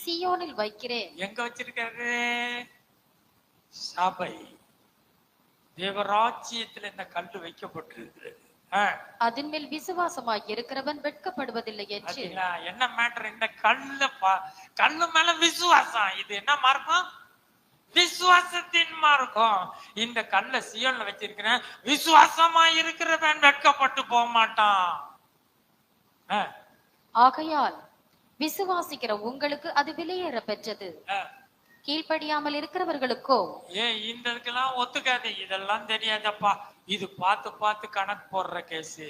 சியோனில் வைக்கிறேன். எங்க வச்சிருக்காரு? சபை, தேவராஜ்யத்தில் இந்த கல்லு வைக்கப்பட்டிருக்கிறது. அதன் மேல் விசுவாசமாய் இருக்கிறவன் வெட்கப்படுவதில்லை என்று. என்ன மேட்டர்? இந்த கல்லு மேல விசுவாசம். இது என்ன மார்க்கம்? விசுவாசத்தின் மார்க்கம். இந்த கல்ல சியோன்ல வச்சிருக்கிறேன். விசுவாசமா இருக்கிறவன் வெட்கப்பட்டு போக மாட்டான். ஆகையால் விசுவாசிக்கிற உங்களுக்கு அது விலையேற பெற்றது. கீழ்ப்படியாமல் இருக்கிறவர்களுக்கோ இதெல்லாம் ஒத்துக்காது. இதெல்லாம் தெரியாதப்பா, இது பார்த்து கணக்கு போடுற கேஸ்,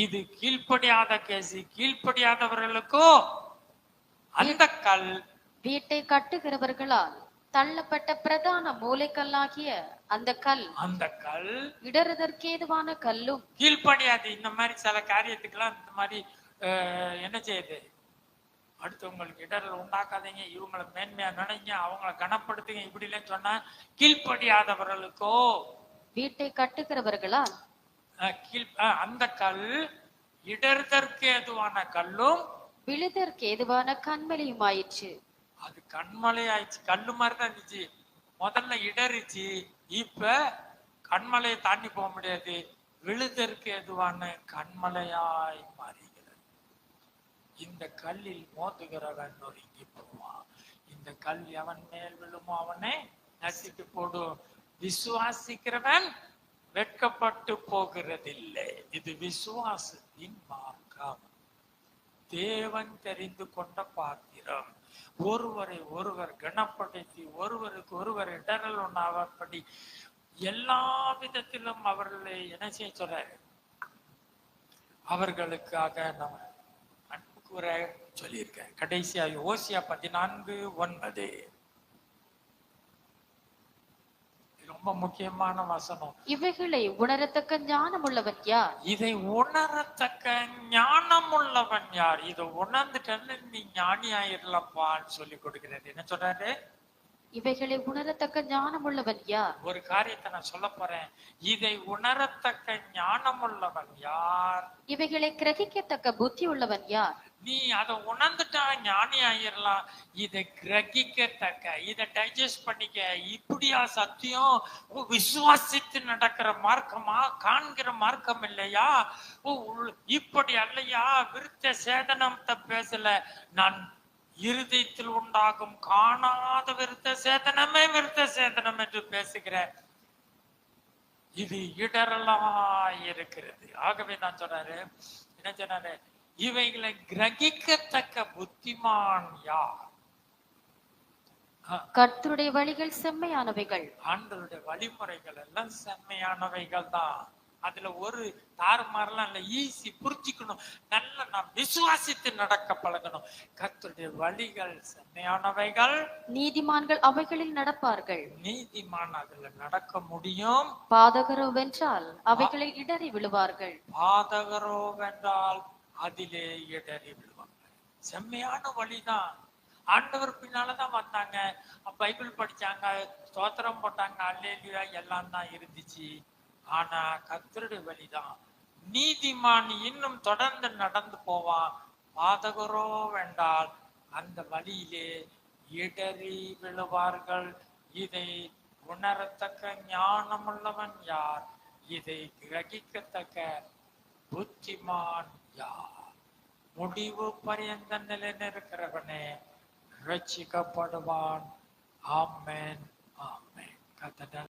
இது கீழ்ப்படியாத கேஸ். கீழ்ப்படியாதவர்களுக்கோ அந்த கல் வீட்டை கட்டுகிறவர்களால் தள்ளப்பட்ட பிரதான மூலைக்கல்லாகிய அந்த கல் இடறுதற்கேதுவான கல்லும். கீழ்ப்படியாது. இந்த மாதிரி சில காரியத்துக்கெல்லாம் இந்த மாதிரி என்ன செய்யுது? அடுத்தவங்களுக்கு இடர்கள் உண்டாக்காதீங்க, இவங்களை மேன்மையா நினைங்க, அவங்களை கனப்படுத்துங்க, இப்படி இல்லைன்னு சொன்னா கீழ்ப்படியாதவர்களுக்கோ வீட்டை கட்டுகிறவர்களால் அந்த கல் இடறுதற்கு ஏதுவான கல்லும் விழுதற்கு ஏதுவான கண்மலையும் ஆயிற்று. அது கண்மலை ஆயிடுச்சு. கல்லு மாதிரிதான் இருந்துச்சு முதல்ல, இடறிச்சு. இப்ப கண்மலையை தாண்டி போக முடியாது, விழுதற்கு ஏதுவான கண்மலையாய் மாறுகிறது. இந்த கல்லில் மோதுகிறவன் நொறுங்கி போவான். இந்த கல் எவன் மேல் விழுமோ அவனை நசுக்கி போடும். விசுவாசிக்கிறவன் வெட்கப்பட்டு போகிறதில்லை. இது விசுவாசத்தின் மார்க்கம். தேவன் தெரிந்து கொண்ட பாத்திரம். ஒருவரை ஒருவர் கனப்படுத்தி ஒருவருக்கு ஒருவர் இடரல் உண்டாவபடி எல்லா விதத்திலும் அவர்களை என்ன செய்ய சொல்றாரு? அவர்களுக்காக நம்ம அன்பு கூற சொல்லியிருக்கேன். கடைசியா ஓசியா 14:9 ரொம்ப முக்கியமான வசனம். இவைகளை உணரத்தக்க ஞானம் உள்ளவன் யார்? இதை உணரத்தக்க ஞானம் உள்ளவன் யார்? இதை உணர்ந்துட்டன்னு நீ ஞானி ஆயிரலப்பான்னு சொல்லி கொடுக்கிறது. என்ன சொல்றாரு? இவைகளை உணரத்தக்க ஞானம் உள்ளவன் யார்? ஒரு காரியத்தை நான் சொல்ல போறேன். இதை உணரத்தக்க ஞானம் உள்ளவன் யார்? இவைகளை கிரகிக்கத்தக்க புத்தி உள்ளவன் யார்? நீ அதை உணர்ந்துட்டா ஞானி ஆயிரலாம். இதை கிரகிக்கத்தக்க, இதை டைஜஸ்ட் பண்ணிக்க. இப்படியா சத்தியம்? விசுவாசித்து நடக்கிற மார்க்கமா? காண்கிற மார்க்கம் இல்லையா? இப்படி அல்லையா? விருத்த சேதனத்தை பேசல நான். இருதயத்தில் உண்டாகும் காணாத விருத்த சேதனமே விருத்த சேதனம் என்று பேசுகிறேன். இது இடரலா இருக்கிறது. ஆகவே நான் சொன்னாரு, என்ன சொன்னாரு? இவைகளை கிரகிக்கத்தக்க புத்திமான் யார்? கர்த்தருடைய வழிகள் செம்மையானவைகள். ஆண்டவருடைய வழிமுறைகள் எல்லாம் செம்மையானவைகள் தான். அதுல ஒரு தாறுமாறலாம் இல்ல. ஈஸி புரிஞ்சுக்கணும். நல்ல நாம் விசுவாசித்து நடக்க பழகணும். கர்த்தருடைய வழிகள் செம்மையானவைகள், நீதிமான்கள் அவைகளில் நடப்பார்கள். நீதிமான் அதுல நடக்க முடியும். பாதகரோ வென்றால் அவைகளில் இடறி விழுவார்கள். பாதகரோ வென்றால் அதிலே இடறி விழுவாங்க. செம்மையான வழிதான். ஆண்டவர் பின்னாலதான் வந்தாங்க, பைபிள் படிச்சாங்க, ஸ்தோத்திரம் போட்டாங்க, அல்லேலூயா எல்லாம் தான் இருந்துச்சு. ஆனா கர்த்தருடைய வழிதான். நீதிமான் இன்னும் தொடர்ந்து நடந்து போவான். பாதகரோ வென்றால் அந்த வழியிலே இடறி விழுவார்கள். இதை உணரத்தக்க ஞானமுள்ளவன் யார்? இதை கிரகிக்கத்தக்க புத்திமான் யார்? முடிவு பரியந்த நிலைநிற்கிறவனே ரட்சிக்கப்படுவான். ஆமென், ஆமென். கர்த்தர்